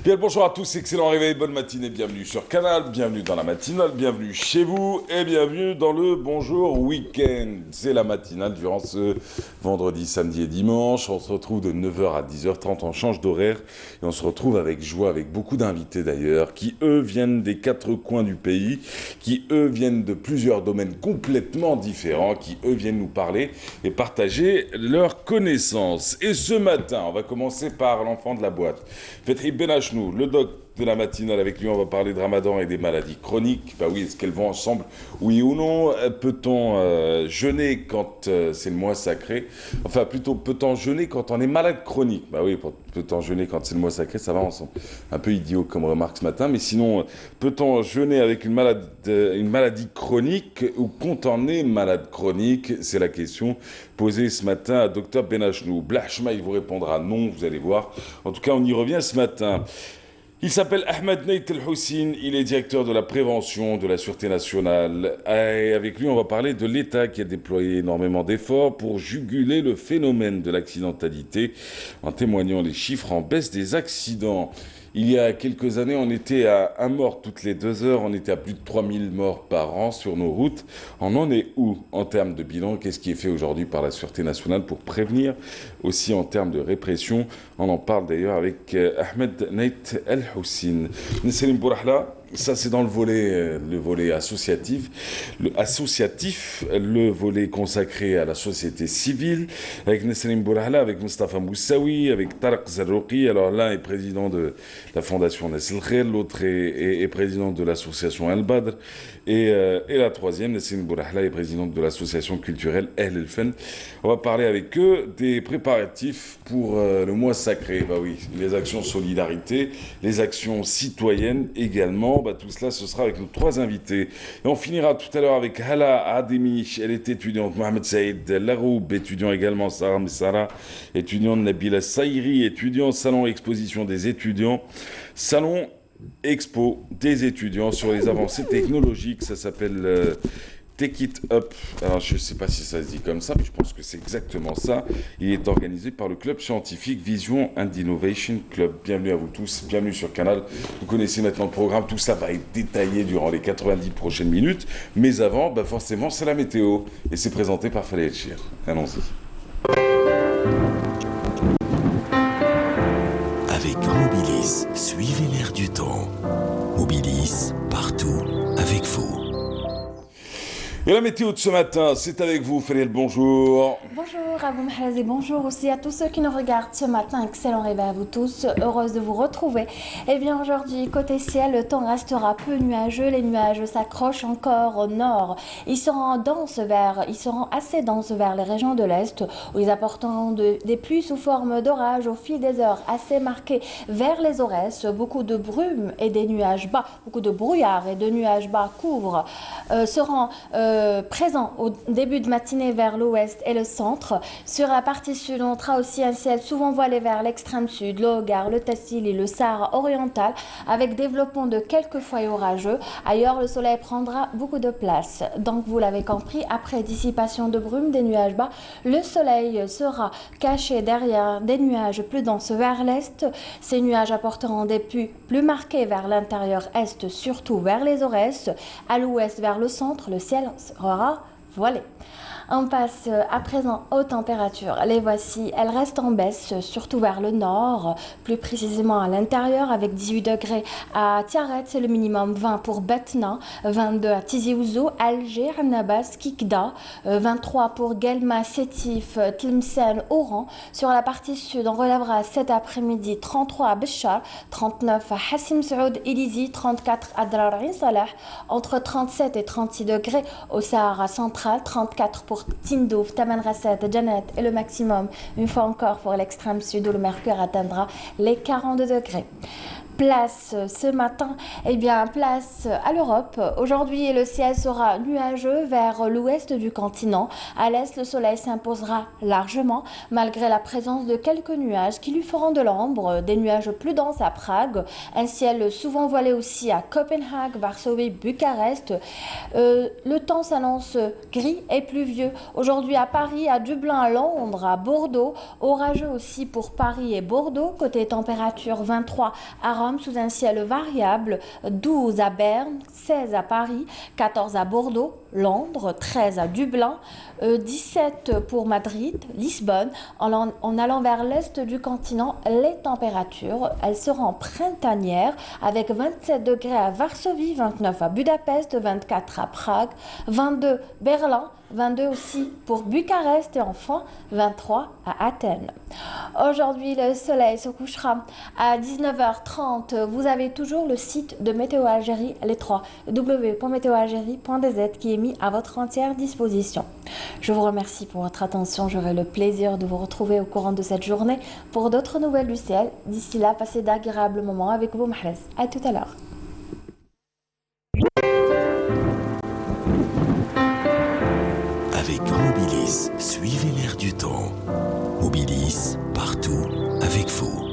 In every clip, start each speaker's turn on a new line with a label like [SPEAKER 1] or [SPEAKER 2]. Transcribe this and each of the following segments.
[SPEAKER 1] Bien le bonjour à tous, excellent réveil, bonne matinée, bienvenue sur Canal, bienvenue dans la matinale, bienvenue chez vous et bienvenue dans le Bonjour Week-end. C'est la matinale durant ce vendredi, samedi et dimanche. On se retrouve de 9h à 10h30, on change d'horaire et on se retrouve avec joie, avec beaucoup d'invités d'ailleurs, qui eux viennent des quatre coins du pays, qui eux viennent de plusieurs domaines complètement différents, qui eux viennent nous parler et partager leurs connaissances. Et ce matin, on va commencer par l'enfant de la boîte. Fethi Benachnou, le doc de la matinale, avec lui on va parler de Ramadan et des maladies chroniques. Bah oui, est-ce qu'elles vont ensemble, oui ou non? Peut-on jeûner quand c'est le mois sacré? Enfin plutôt, peut-on jeûner quand on est malade chronique? Bah oui, peut-on jeûner quand c'est le mois sacré? Ça va ensemble. Un peu idiot comme remarque ce matin, mais sinon, peut-on jeûner avec une maladie chronique ou quand on est malade chronique? C'est la question posée ce matin à Dr Benachnou. Blachma, il vous répondra non, vous allez voir. En tout cas, on y revient ce matin. Il s'appelle Ahmed Neit El-Houssine, il est directeur de la prévention de la Sûreté nationale. Et avec lui, on va parler de l'État qui a déployé énormément d'efforts pour juguler le phénomène de l'accidentalité, en témoignant les chiffres en baisse des accidents. Il y a quelques années, on était à un mort toutes les 2 heures, on était à plus de 3000 morts par an sur nos routes. On en est où en termes de bilan? Qu'est-ce qui est fait aujourd'hui par la Sûreté nationale pour prévenir? Aussi en termes de répression, on en parle d'ailleurs avec Ahmed Neit El-Houssine. Nesselim Bourahla, ça c'est dans le volet associatif. Le volet consacré à la société civile, avec Nesselim Bourahla, avec Mustafa Moussaoui, avec Tarek Zarrouki. Alors l'un est président de la fondation Nesl Khair, l'autre est président de l'association Al-Badr, et la troisième, Nesselim Bourahla, est présidente de l'association culturelle Ahl El-Fen. On va parler avec eux des préparatifs pour le mois sacré. Bah oui, les actions solidarité, les actions citoyennes également. Bah, tout cela, ce sera avec nos 3 invités. Et on finira tout à l'heure avec Hala Ademi, elle est étudiante, Mohamed Saïd Laroub, étudiant également, Sarah Messara, étudiante, Nabila Saïri, étudiant, salon exposition des étudiants, salon expo des étudiants sur les avancées technologiques, ça s'appelle Take It Up. Alors je ne sais pas si ça se dit comme ça, mais je pense que c'est exactement ça. Il est organisé par le club scientifique Vision and Innovation Club. Bienvenue à vous tous, bienvenue sur Canal. Vous connaissez maintenant le programme, tout ça va être détaillé durant les 90 prochaines minutes. Mais avant, bah forcément, c'est la météo. Et c'est présenté par Fallait Chir. Allons-y.
[SPEAKER 2] Avec Mobilis, suivez l'air du temps. Mobilis, partout, avec vous.
[SPEAKER 1] Et la météo de ce matin, c'est avec vous, Fallait le bonjour.
[SPEAKER 3] Bonjour Abou Mahlazi, bonjour aussi à tous ceux qui nous regardent ce matin. Excellent réveil à vous tous, heureuse de vous retrouver. Eh bien aujourd'hui, côté ciel, le temps restera peu nuageux. Les nuages s'accrochent encore au nord. Ils seront assez denses vers les régions de l'Est, où ils apporteront des pluies sous forme d'orage au fil des heures, assez marquées vers les Aurès. Beaucoup de brume et des nuages bas, beaucoup de brouillard et de nuages bas seront présents au début de matinée vers l'ouest et le centre. Sur la partie sud, on aura aussi un ciel souvent voilé vers l'extrême sud, le Hogar, le Tassil et le Sahara oriental, avec développement de quelques foyers orageux. Ailleurs, le soleil prendra beaucoup de place. Donc, vous l'avez compris, après dissipation de brume, des nuages bas, le soleil sera caché derrière des nuages plus denses vers l'est. Ces nuages apporteront des pluies plus marquées vers l'intérieur est, surtout vers les Aurès. À l'ouest, vers le centre, le ciel sera voilé. On passe à présent aux températures. Les voici, elles restent en baisse, surtout vers le nord, plus précisément à l'intérieur, avec 18 degrés à Tiaret, c'est le minimum, 20 pour Betna, 22 à Tizi Ouzou, Alger, Annabas, Kikda, 23 pour Guelma, Sétif, Tlemcen, Oran. Sur la partie sud, on relèvera cet après-midi 33 à Béchar, 39 à Hassim Saoud, Elizi, 34 à Drar'in Salah, entre 37 et 36 degrés au Sahara central, 34 pour Tindouf, Tamanrasset, Janet et le maximum, une fois encore pour l'extrême sud où le mercure atteindra les 42 degrés. Place ce matin, place à l'Europe. Aujourd'hui, le ciel sera nuageux vers l'ouest du continent. À l'est, le soleil s'imposera largement, malgré la présence de quelques nuages qui lui feront de l'ombre. Des nuages plus denses à Prague, un ciel souvent voilé aussi à Copenhague, Varsovie, Bucarest. Le temps s'annonce gris et pluvieux. Aujourd'hui à Paris, à Dublin, à Londres, à Bordeaux. Orageux aussi pour Paris et Bordeaux. Côté température, 23 à Rome, Rome sous un ciel variable, 12 à Berne, 16 à Paris, 14 à Bordeaux, Londres, 13 à Dublin, 17 pour Madrid, Lisbonne. En allant vers l'est du continent, les températures, elles seront printanières avec 27 degrés à Varsovie, 29 à Budapest, 24 à Prague, 22 Berlin, 22 aussi pour Bucarest et enfin 23 à Athènes. Aujourd'hui, le soleil se couchera à 19h30. Vous avez toujours le site de Météo Algérie, les 3 www.météoalgérie.dz qui est mis à votre entière disposition. Je vous remercie pour votre attention. J'aurai le plaisir de vous retrouver au courant de cette journée pour d'autres nouvelles du ciel. D'ici là, passez d'agréables moments avec vous, Mahrez. À tout à l'heure.
[SPEAKER 2] Avec Mobilis, suivez l'air du temps. Mobilis, partout, avec vous.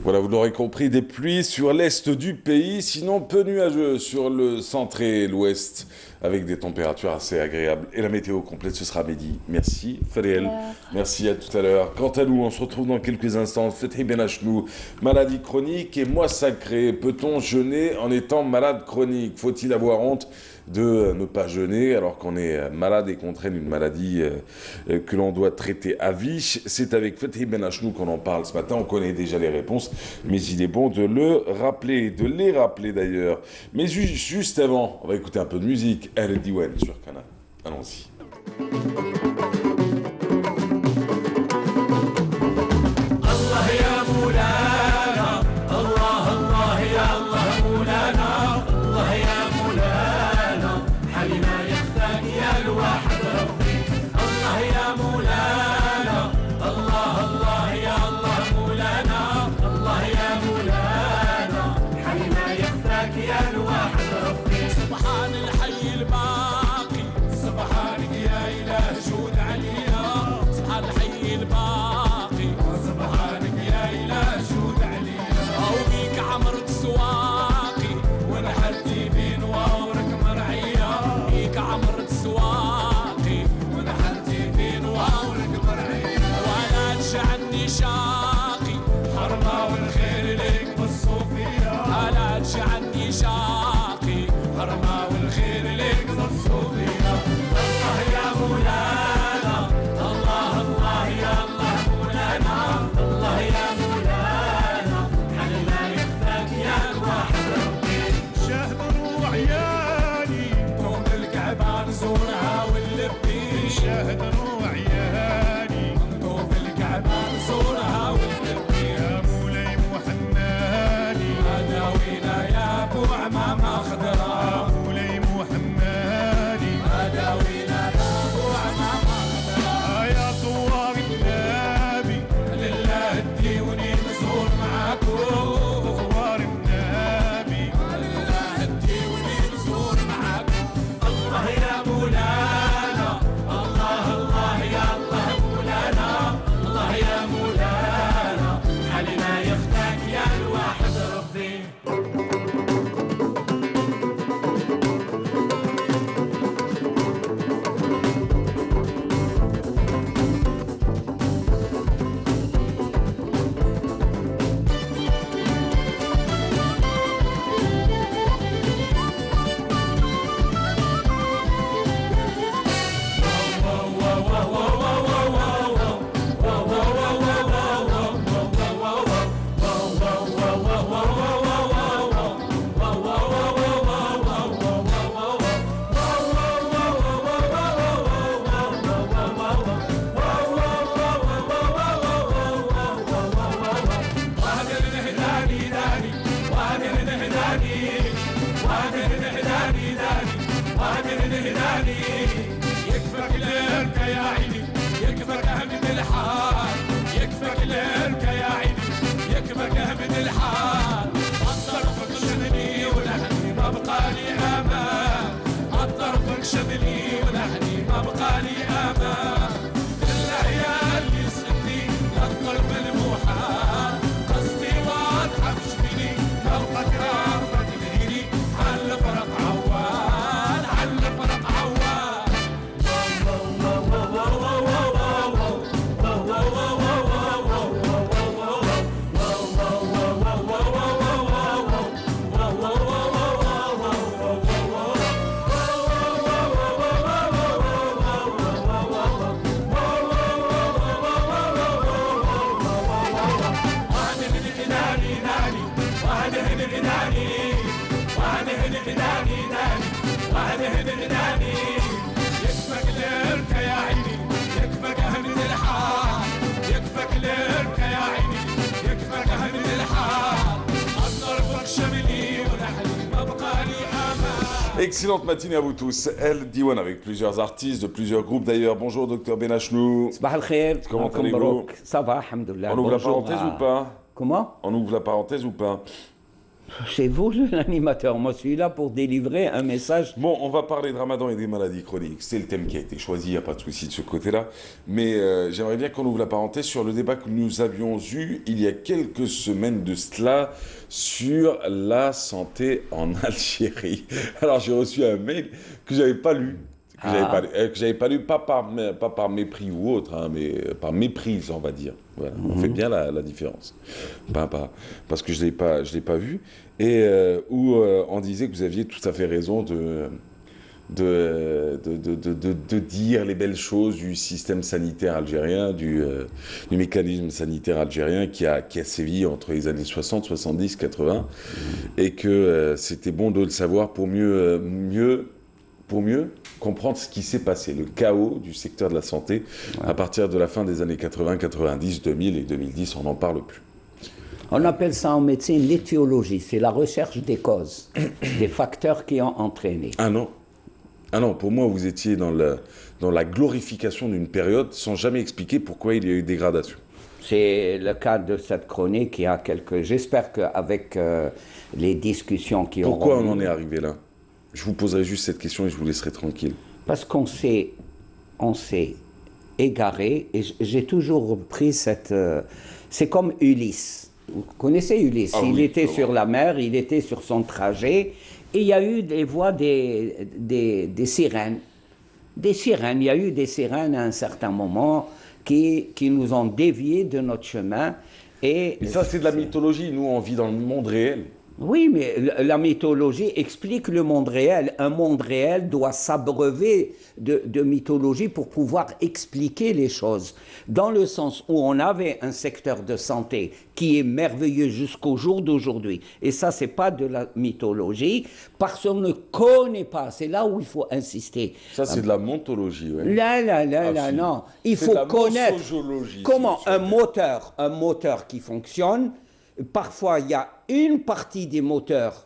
[SPEAKER 1] Voilà, vous l'aurez compris, des pluies sur l'est du pays, sinon peu nuageux sur le centre et l'ouest, avec des températures assez agréables. Et la météo complète, ce sera midi. Merci, Fadel. Merci, à tout à l'heure. Quant à nous, on se retrouve dans quelques instants. Fethi Ben Achnou, maladie chronique et mois sacré. Peut-on jeûner en étant malade chronique? Faut-il avoir honte de ne pas jeûner alors qu'on est malade et qu'on traîne une maladie que l'on doit traiter à vie? C'est avec Fethi Ben Achnou qu'on en parle ce matin. On connaît déjà les réponses, mais il est bon de le rappeler, de les rappeler d'ailleurs. Mais juste avant, on va écouter un peu de musique. El Diwan sur Canal. Allons-y.
[SPEAKER 4] whoa, whoa, whoa.
[SPEAKER 1] Excellente matinée à vous tous. El Diwan avec plusieurs artistes de plusieurs groupes d'ailleurs. Bonjour docteur Benachnou.
[SPEAKER 4] Sabah al-khair.
[SPEAKER 1] Comment allez-vous?
[SPEAKER 4] Ça va, alhamdoulilah.
[SPEAKER 1] On ouvre la
[SPEAKER 4] Bonjour
[SPEAKER 1] parenthèse
[SPEAKER 4] à-
[SPEAKER 1] ou pas?
[SPEAKER 4] Comment?
[SPEAKER 1] On ouvre la parenthèse ou pas?
[SPEAKER 4] C'est vous l'animateur. Moi, je suis là pour délivrer un message.
[SPEAKER 1] Bon, on va parler de Ramadan et des maladies chroniques. C'est le thème qui a été choisi, il n'y a pas de souci de ce côté-là. Mais j'aimerais bien qu'on ouvre la parenthèse sur le débat que nous avions eu il y a quelques semaines de cela sur la santé en Algérie. Alors j'ai reçu un mail que j'avais pas lu. Que j'avais pas lu, pas par mépris ou autre, hein, mais par méprise, on va dire. Voilà, on fait bien la différence. Parce que je l'ai pas vu. Et où on disait que vous aviez tout à fait raison de dire les belles choses du système sanitaire algérien, du mécanisme sanitaire algérien qui a sévi entre les années 60, 70, 80, et que c'était bon de le savoir pour mieux comprendre ce qui s'est passé, le chaos du secteur de la santé à partir de la fin des années 80, 90, 2000 et 2010, on n'en parle plus.
[SPEAKER 4] On appelle ça en médecine l'étiologie. C'est la recherche des causes, des facteurs qui ont entraîné.
[SPEAKER 1] Ah non, pour moi, vous étiez dans la glorification d'une période sans jamais expliquer pourquoi il y a eu dégradation.
[SPEAKER 4] C'est le cas de cette chronique. Il y a quelques. J'espère qu'avec les discussions qui auront.
[SPEAKER 1] Pourquoi on en est arrivé là? Je vous poserai juste cette question et je vous laisserai tranquille.
[SPEAKER 4] Parce qu'on s'est égaré, et j'ai toujours repris cette... c'est comme Ulysse. Vous connaissez Ulysse?
[SPEAKER 1] Ah
[SPEAKER 4] il
[SPEAKER 1] oui,
[SPEAKER 4] était
[SPEAKER 1] ça
[SPEAKER 4] sur
[SPEAKER 1] va.
[SPEAKER 4] la mer, il était sur son trajet, et il y a eu des voix des sirènes. Des sirènes, il y a eu des sirènes à un certain moment qui nous ont déviés de notre chemin.
[SPEAKER 1] Et ça, c'est de la mythologie. Nous, on vit dans le monde réel.
[SPEAKER 4] Oui, mais la mythologie explique le monde réel. Un monde réel doit s'abreuver de mythologie pour pouvoir expliquer les choses. Dans le sens où on avait un secteur de santé qui est merveilleux jusqu'au jour d'aujourd'hui. Et ça, c'est pas de la mythologie, parce qu'on ne connaît pas. C'est là où il faut insister.
[SPEAKER 1] Ça, c'est de la montologie, ouais.
[SPEAKER 4] Là,
[SPEAKER 1] si.
[SPEAKER 4] non. Il
[SPEAKER 1] C'est
[SPEAKER 4] faut
[SPEAKER 1] de la
[SPEAKER 4] connaître
[SPEAKER 1] mosologie,
[SPEAKER 4] comment
[SPEAKER 1] si vous
[SPEAKER 4] un moteur qui fonctionne. Parfois, il y a une partie des moteurs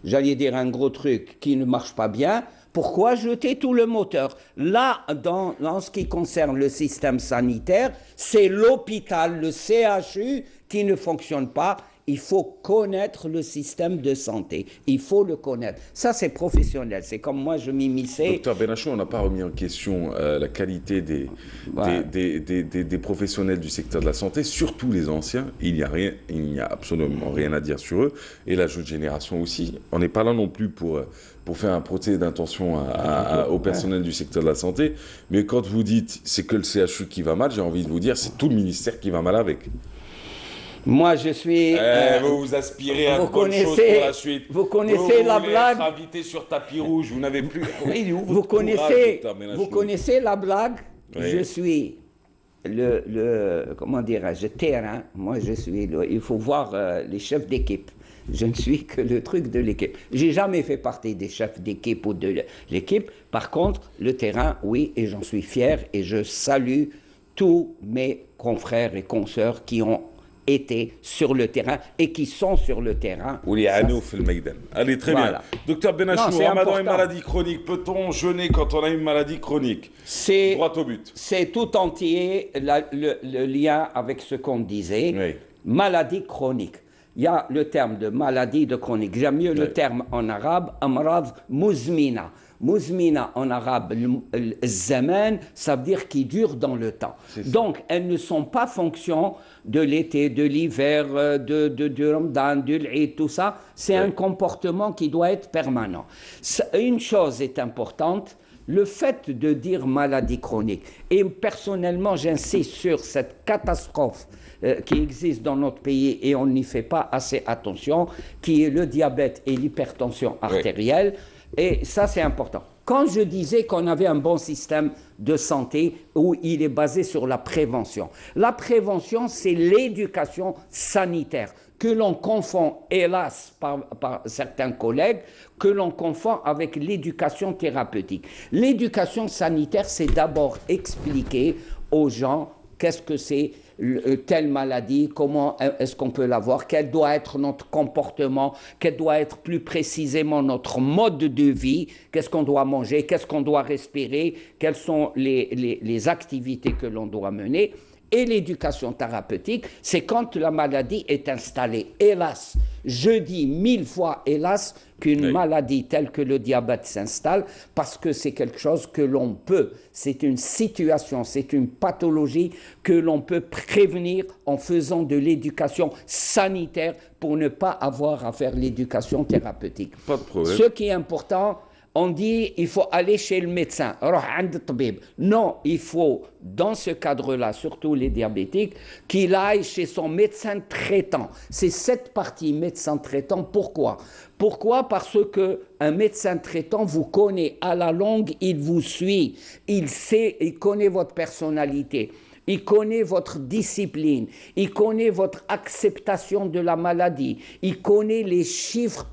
[SPEAKER 4] j'allais dire un gros truc, qui ne marche pas bien. Pourquoi jeter tout le moteur? Là, dans ce qui concerne le système sanitaire, c'est l'hôpital, le CHU qui ne fonctionne pas. Il faut connaître le système de santé. Il faut le connaître. Ça, c'est professionnel. C'est comme moi, je m'immisçais.
[SPEAKER 1] Docteur Benachou, on n'a pas remis en question la qualité des professionnels du secteur de la santé, surtout les anciens. Il n'y a absolument rien à dire sur eux. Et la jeune génération aussi. On n'est pas là non plus pour faire un procès d'intention au personnel du secteur de la santé. Mais quand vous dites c'est que le CHU qui va mal, j'ai envie de vous dire c'est tout le ministère qui va mal avec.
[SPEAKER 4] Moi, je suis...
[SPEAKER 1] vous aspirez à
[SPEAKER 4] vous
[SPEAKER 1] de bonnes choses
[SPEAKER 4] connaissez-
[SPEAKER 1] pour la suite.
[SPEAKER 4] vous connaissez la
[SPEAKER 1] voulez
[SPEAKER 4] blague
[SPEAKER 1] être invité sur tapis rouge, vous n'avez plus... Oui, où
[SPEAKER 4] Vous
[SPEAKER 1] votre courage,
[SPEAKER 4] connaissez,
[SPEAKER 1] docteur Benachou?
[SPEAKER 4] vous connaissez la blague?
[SPEAKER 1] Oui.
[SPEAKER 4] Je suis comment dirais-je, terrain. Moi, je suis il faut voir les chefs d'équipe. Je ne suis que le truc de l'équipe. J'ai jamais fait partie des chefs d'équipe ou de l'équipe. Par contre, le terrain, oui, et j'en suis fier. Et je salue tous mes confrères et consoeurs qui ont été sur le terrain et qui sont sur le terrain.
[SPEAKER 1] Allez, très
[SPEAKER 4] Voilà.
[SPEAKER 1] bien. Docteur Benachou,
[SPEAKER 4] Non, c'est
[SPEAKER 1] Ramadan et
[SPEAKER 4] important.
[SPEAKER 1] maladie chronique. Peut-on jeûner quand on a une maladie chronique?
[SPEAKER 4] C'est
[SPEAKER 1] Droit au but.
[SPEAKER 4] C'est tout entier le lien avec ce qu'on disait.
[SPEAKER 1] Oui.
[SPEAKER 4] Maladie chronique. Il y a le terme de maladie de chronique. J'aime mieux le terme en arabe, amrad muzmina. Muzmina en arabe, zaman, ça veut dire qui dure dans le temps. Donc, elles ne sont pas fonction de l'été, de l'hiver, de Ramadan, de l'Eid, tout ça. C'est un comportement qui doit être permanent. Une chose est importante, le fait de dire maladie chronique. Et personnellement, j'insiste sur cette catastrophe qui existe dans notre pays et on n'y fait pas assez attention, qui est le diabète et l'hypertension artérielle. Et ça, c'est important. Quand je disais qu'on avait un bon système de santé où il est basé sur la prévention. La prévention, c'est l'éducation sanitaire que l'on confond, hélas, par certains collègues, que l'on confond avec l'éducation thérapeutique. L'éducation sanitaire, c'est d'abord expliquer aux gens qu'est-ce que c'est telle maladie, comment est-ce qu'on peut l'avoir, quel doit être notre comportement, quel doit être plus précisément notre mode de vie, qu'est-ce qu'on doit manger, qu'est-ce qu'on doit respirer, quelles sont les activités que l'on doit mener. Et l'éducation thérapeutique, c'est quand la maladie est installée. Hélas, je dis 1000 fois hélas qu'une maladie telle que le diabète s'installe parce que c'est quelque chose que l'on peut. C'est une situation, c'est une pathologie que l'on peut prévenir en faisant de l'éducation sanitaire pour ne pas avoir à faire l'éducation thérapeutique.
[SPEAKER 1] Pas de problème.
[SPEAKER 4] Ce qui est important, on dit il faut aller chez le médecin. Non, il faut, dans ce cadre-là, surtout les diabétiques, qu'il aille chez son médecin traitant. C'est cette partie médecin traitant. Pourquoi? Pourquoi? Parce qu'un médecin traitant vous connaît à la longue, il vous suit, il sait, il connaît votre personnalité. Il connaît votre discipline, il connaît votre acceptation de la maladie, il connaît les chiffres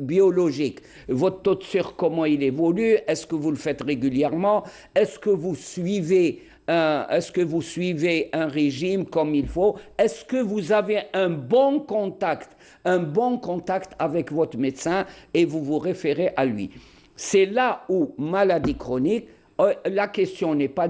[SPEAKER 4] biologiques, votre taux de sucre, comment il évolue, est-ce que vous le faites régulièrement, est-ce que vous suivez un régime comme il faut, est-ce que vous avez un bon contact avec votre médecin et vous vous référez à lui. C'est là où maladie chronique, la question n'est pas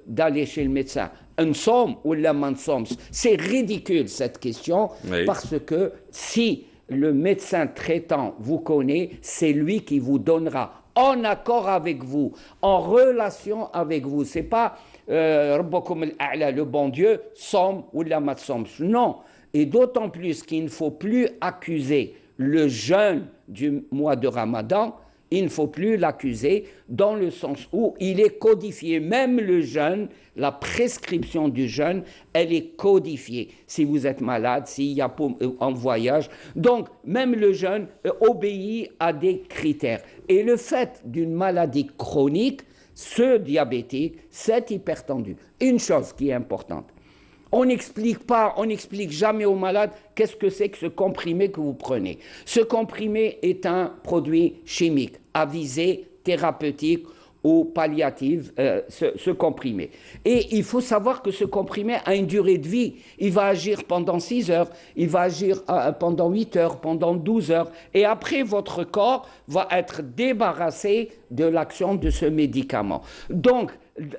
[SPEAKER 4] d'aller chez le médecin. Ensom ou la mansom. C'est ridicule cette question parce que si le médecin traitant vous connaît, c'est lui qui vous donnera en accord avec vous, en relation avec vous. C'est pas le bon Dieu, som ou la mansom. Non. Et d'autant plus qu'il ne faut plus accuser le jeûne du mois de Ramadan. Il ne faut plus l'accuser dans le sens où il est codifié. Même le jeûne, la prescription du jeûne, elle est codifiée. Si vous êtes malade, s'il y a en voyage. Donc, même le jeûne obéit à des critères. Et le fait d'une maladie chronique, ce diabétique, cet hypertendu, une chose qui est importante. On n'explique jamais aux malades qu'est-ce que c'est que ce comprimé que vous prenez. Ce comprimé est un produit chimique à visée thérapeutique ou palliative, ce comprimé. Et il faut savoir que ce comprimé a une durée de vie. Il va agir pendant 6 heures, il va agir pendant 8 heures, pendant 12 heures. Et après, votre corps va être débarrassé de l'action de ce médicament. Donc,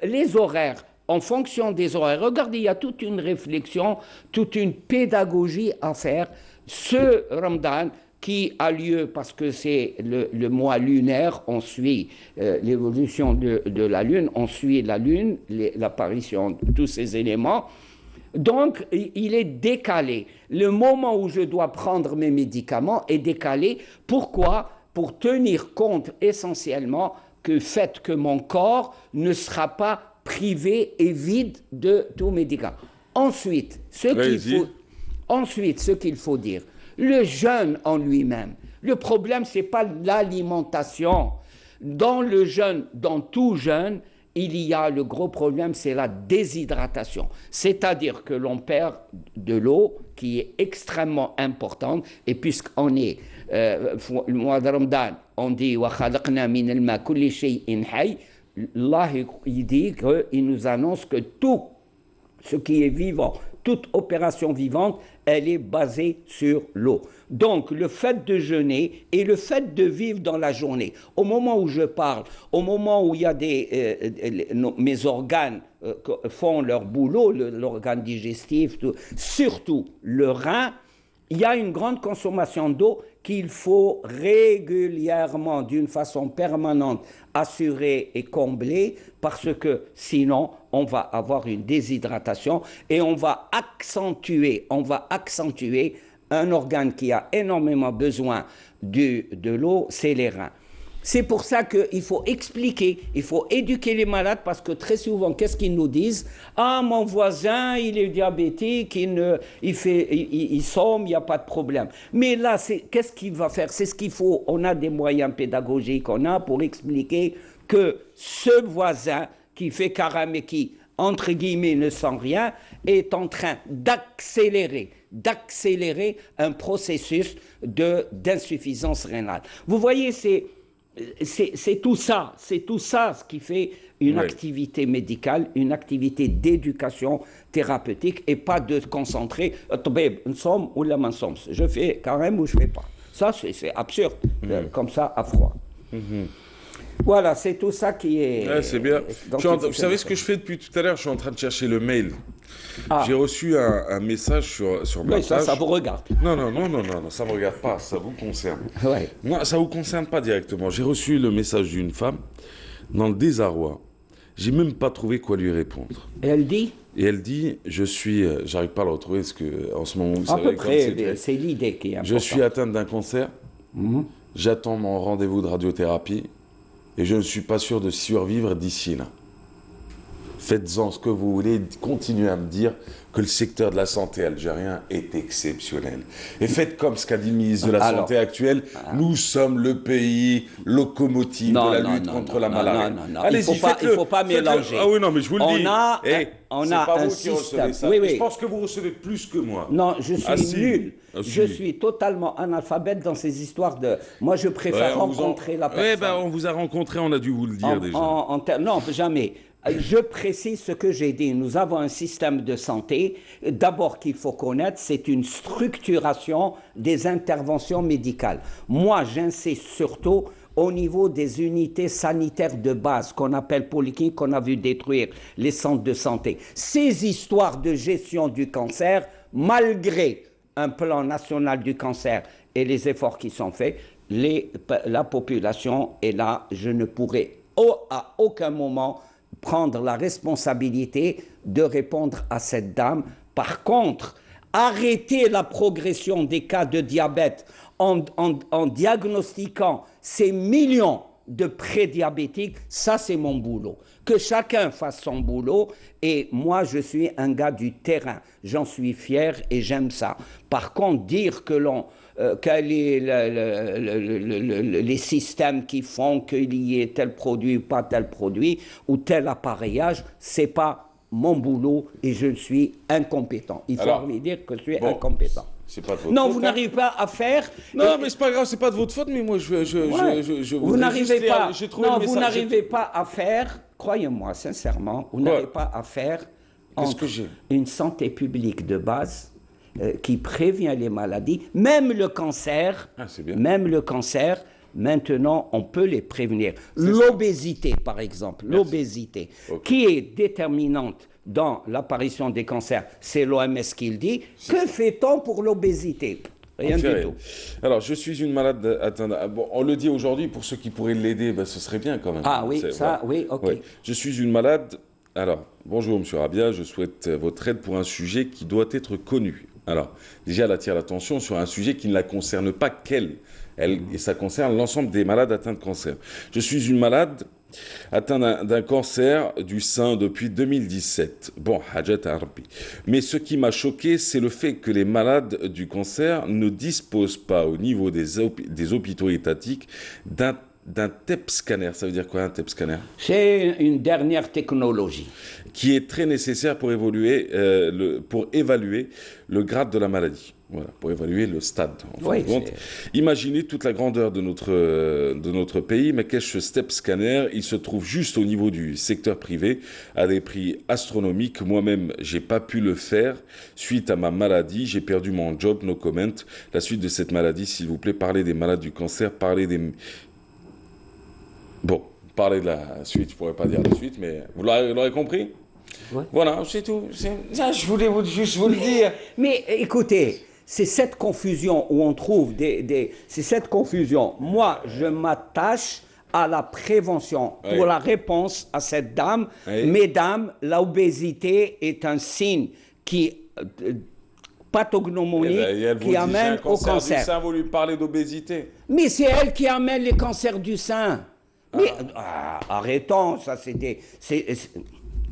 [SPEAKER 4] les horaires, en fonction des horaires. Regardez, il y a toute une réflexion, toute une pédagogie à faire. Ce Ramadan qui a lieu parce que c'est le mois lunaire, on suit l'évolution de la Lune, on suit la Lune, l'apparition de tous ces éléments. Donc, il est décalé. Le moment où je dois prendre mes médicaments est décalé. Pourquoi? Pour tenir compte essentiellement du fait que mon corps ne sera pas privé et vide de tout médicament. Ensuite, ce qu'il faut dire, le jeûne en lui-même, le problème, ce n'est pas l'alimentation. Dans le jeûne, dans tout jeûne, il y a le gros problème, c'est la déshydratation. C'est-à-dire que l'on perd de l'eau qui est extrêmement importante. Et puisqu'on est le mois de Ramadan, on dit « Wa khalaqna min al-ma kulli shay'in hayy » Allah, il dit qu'il nous annonce que tout ce qui est vivant, toute opération vivante, elle est basée sur l'eau. Donc, le fait de jeûner et le fait de vivre dans la journée, au moment où je parle, au moment où il y a mes organes font leur boulot, l'organe digestif, surtout le rein, il y a une grande consommation d'eau qu'il faut régulièrement, d'une façon permanente, assurer et combler, parce que sinon, on va avoir une déshydratation et on va accentuer un organe qui a énormément besoin de l'eau, c'est les reins. C'est pour ça qu'il faut expliquer, il faut éduquer les malades parce que très souvent, qu'est-ce qu'ils nous disent? Ah, mon voisin, il est diabétique, il somme, il n'y a pas de problème. Mais là, qu'est-ce qu'il va faire? C'est ce qu'il faut. On a des moyens pédagogiques, pour expliquer que ce voisin qui fait carême et qui, entre guillemets, ne sent rien, est en train d'accélérer un processus d'insuffisance rénale. Vous voyez, c'est tout ça. C'est tout ça ce qui fait une activité médicale, une activité d'éducation thérapeutique et pas de se concentrer. Je fais carême ou je fais pas. Ça, c'est absurde, comme ça, à froid. Voilà, c'est tout ça qui est...
[SPEAKER 1] Ouais, c'est bien. Vous savez ce que je fais depuis tout à l'heure? Je suis en train de chercher le mail. J'ai reçu un message sur ma page.
[SPEAKER 4] Ça vous regarde.
[SPEAKER 1] Non, ça ne me regarde pas, ça vous concerne.
[SPEAKER 4] Ouais.
[SPEAKER 1] Non, ça ne vous concerne pas directement. J'ai reçu le message d'une femme dans le désarroi. J'ai même pas trouvé quoi lui répondre.
[SPEAKER 4] Et elle dit?
[SPEAKER 1] Et elle dit, j'arrive pas à le retrouver parce que en ce moment, vous
[SPEAKER 4] à
[SPEAKER 1] savez,
[SPEAKER 4] peu près, c'est l'idée qui est importante.
[SPEAKER 1] Je suis atteinte d'un cancer. J'attends mon rendez-vous de radiothérapie et je ne suis pas sûr de survivre d'ici là. Faites-en ce que vous voulez, continuez à me dire que le secteur de la santé algérien est exceptionnel. Et faites comme ce qu'a dit le ministre de la Santé actuel, nous sommes le pays locomotive de la lutte contre la malaria.
[SPEAKER 4] Non. Allez-y, il ne faut pas mélanger.
[SPEAKER 1] Ah oui, non, mais je vous le dis.
[SPEAKER 4] On
[SPEAKER 1] c'est
[SPEAKER 4] a
[SPEAKER 1] pas
[SPEAKER 4] un
[SPEAKER 1] vous qui recevez
[SPEAKER 4] système.
[SPEAKER 1] ça.
[SPEAKER 4] Oui.
[SPEAKER 1] Je pense que vous recevez plus que moi.
[SPEAKER 4] Non, je suis nul.
[SPEAKER 1] Ah, si.
[SPEAKER 4] Je suis totalement analphabète dans ces histoires de... Moi, je préfère rencontrer la personne.
[SPEAKER 1] On vous a rencontré, on a dû vous le dire déjà.
[SPEAKER 4] Non, jamais. Je précise ce que j'ai dit. Nous avons un système de santé, d'abord qu'il faut connaître, c'est une structuration des interventions médicales. Moi, j'insiste surtout au niveau des unités sanitaires de base qu'on appelle polycliniques, qu'on a vu détruire les centres de santé. Ces histoires de gestion du cancer, malgré un plan national du cancer et les efforts qui sont faits, la population est là. Je ne pourrai à aucun moment prendre la responsabilité de répondre à cette dame. Par contre, arrêter la progression des cas de diabète en diagnostiquant ces millions de prédiabétiques, ça c'est mon boulot. Que chacun fasse son boulot et moi je suis un gars du terrain. J'en suis fier et j'aime ça. Par contre, dire que quels sont les systèmes qui font qu'il y ait tel produit ou pas tel produit ou tel appareillage, c'est pas mon boulot et je suis incompétent. Il faut lui dire que je suis incompétent.
[SPEAKER 1] C'est pas de votre
[SPEAKER 4] non,
[SPEAKER 1] faute,
[SPEAKER 4] vous n'arrivez pas à faire.
[SPEAKER 1] Non, mais c'est pas grave, c'est pas de votre faute, mais moi
[SPEAKER 4] vous n'arrivez pas. Non, vous n'arrivez pas à faire. Croyez-moi, sincèrement, vous n'arrivez pas à faire une santé publique de base qui prévient les maladies, même le cancer. Même le cancer. Maintenant, on peut les prévenir. L'obésité, par exemple, l'obésité, qui est déterminante dans l'apparition des cancers, c'est l'OMS qui le dit. Que fait-on pour l'obésité? Rien du tout.
[SPEAKER 1] Alors, je suis une malade atteinte. Bon, on le dit aujourd'hui, pour ceux qui pourraient l'aider, ce serait bien quand même.
[SPEAKER 4] Ah oui, ça, oui, ok.
[SPEAKER 1] Ouais. Je suis une malade. Alors, bonjour Monsieur Rabia, je souhaite votre aide pour un sujet qui doit être connu. Alors, déjà, elle attire l'attention sur un sujet qui ne la concerne pas qu'elle. Et ça concerne l'ensemble des malades atteints de cancer. Je suis une malade atteinte d'un cancer du sein depuis 2017. Bon, Hajat Arbi. Mais ce qui m'a choqué, c'est le fait que les malades du cancer ne disposent pas, au niveau des hôpitaux étatiques, d'un TEP scanner. Ça veut dire quoi, un TEP scanner?
[SPEAKER 4] C'est une dernière technologie.
[SPEAKER 1] Qui est très nécessaire pour évaluer le grade de la maladie. Voilà, pour évaluer le stade. Imaginez toute la grandeur de notre pays, mais qu'est-ce STEP scanner? Il se trouve juste au niveau du secteur privé, à des prix astronomiques. Moi-même, j'ai pas pu le faire suite à ma maladie. J'ai perdu mon job, no comment. La suite de cette maladie, s'il vous plaît, parlez des malades du cancer, parlez de la suite, je pourrais pas dire la suite, mais vous l'aurez compris? Ouais. Voilà, c'est tout. Je voulais juste vous le dire.
[SPEAKER 4] Mais écoutez, c'est cette confusion où on trouve c'est cette confusion. Moi, je m'attache à la prévention pour la réponse à cette dame. Mesdames, l'obésité est un signe qui... pathognomonie qui amène au cancer.
[SPEAKER 1] Du sein, vous lui parlez d'obésité.
[SPEAKER 4] Mais c'est elle qui amène les cancers du sein. Mais arrêtons, ça c'est des...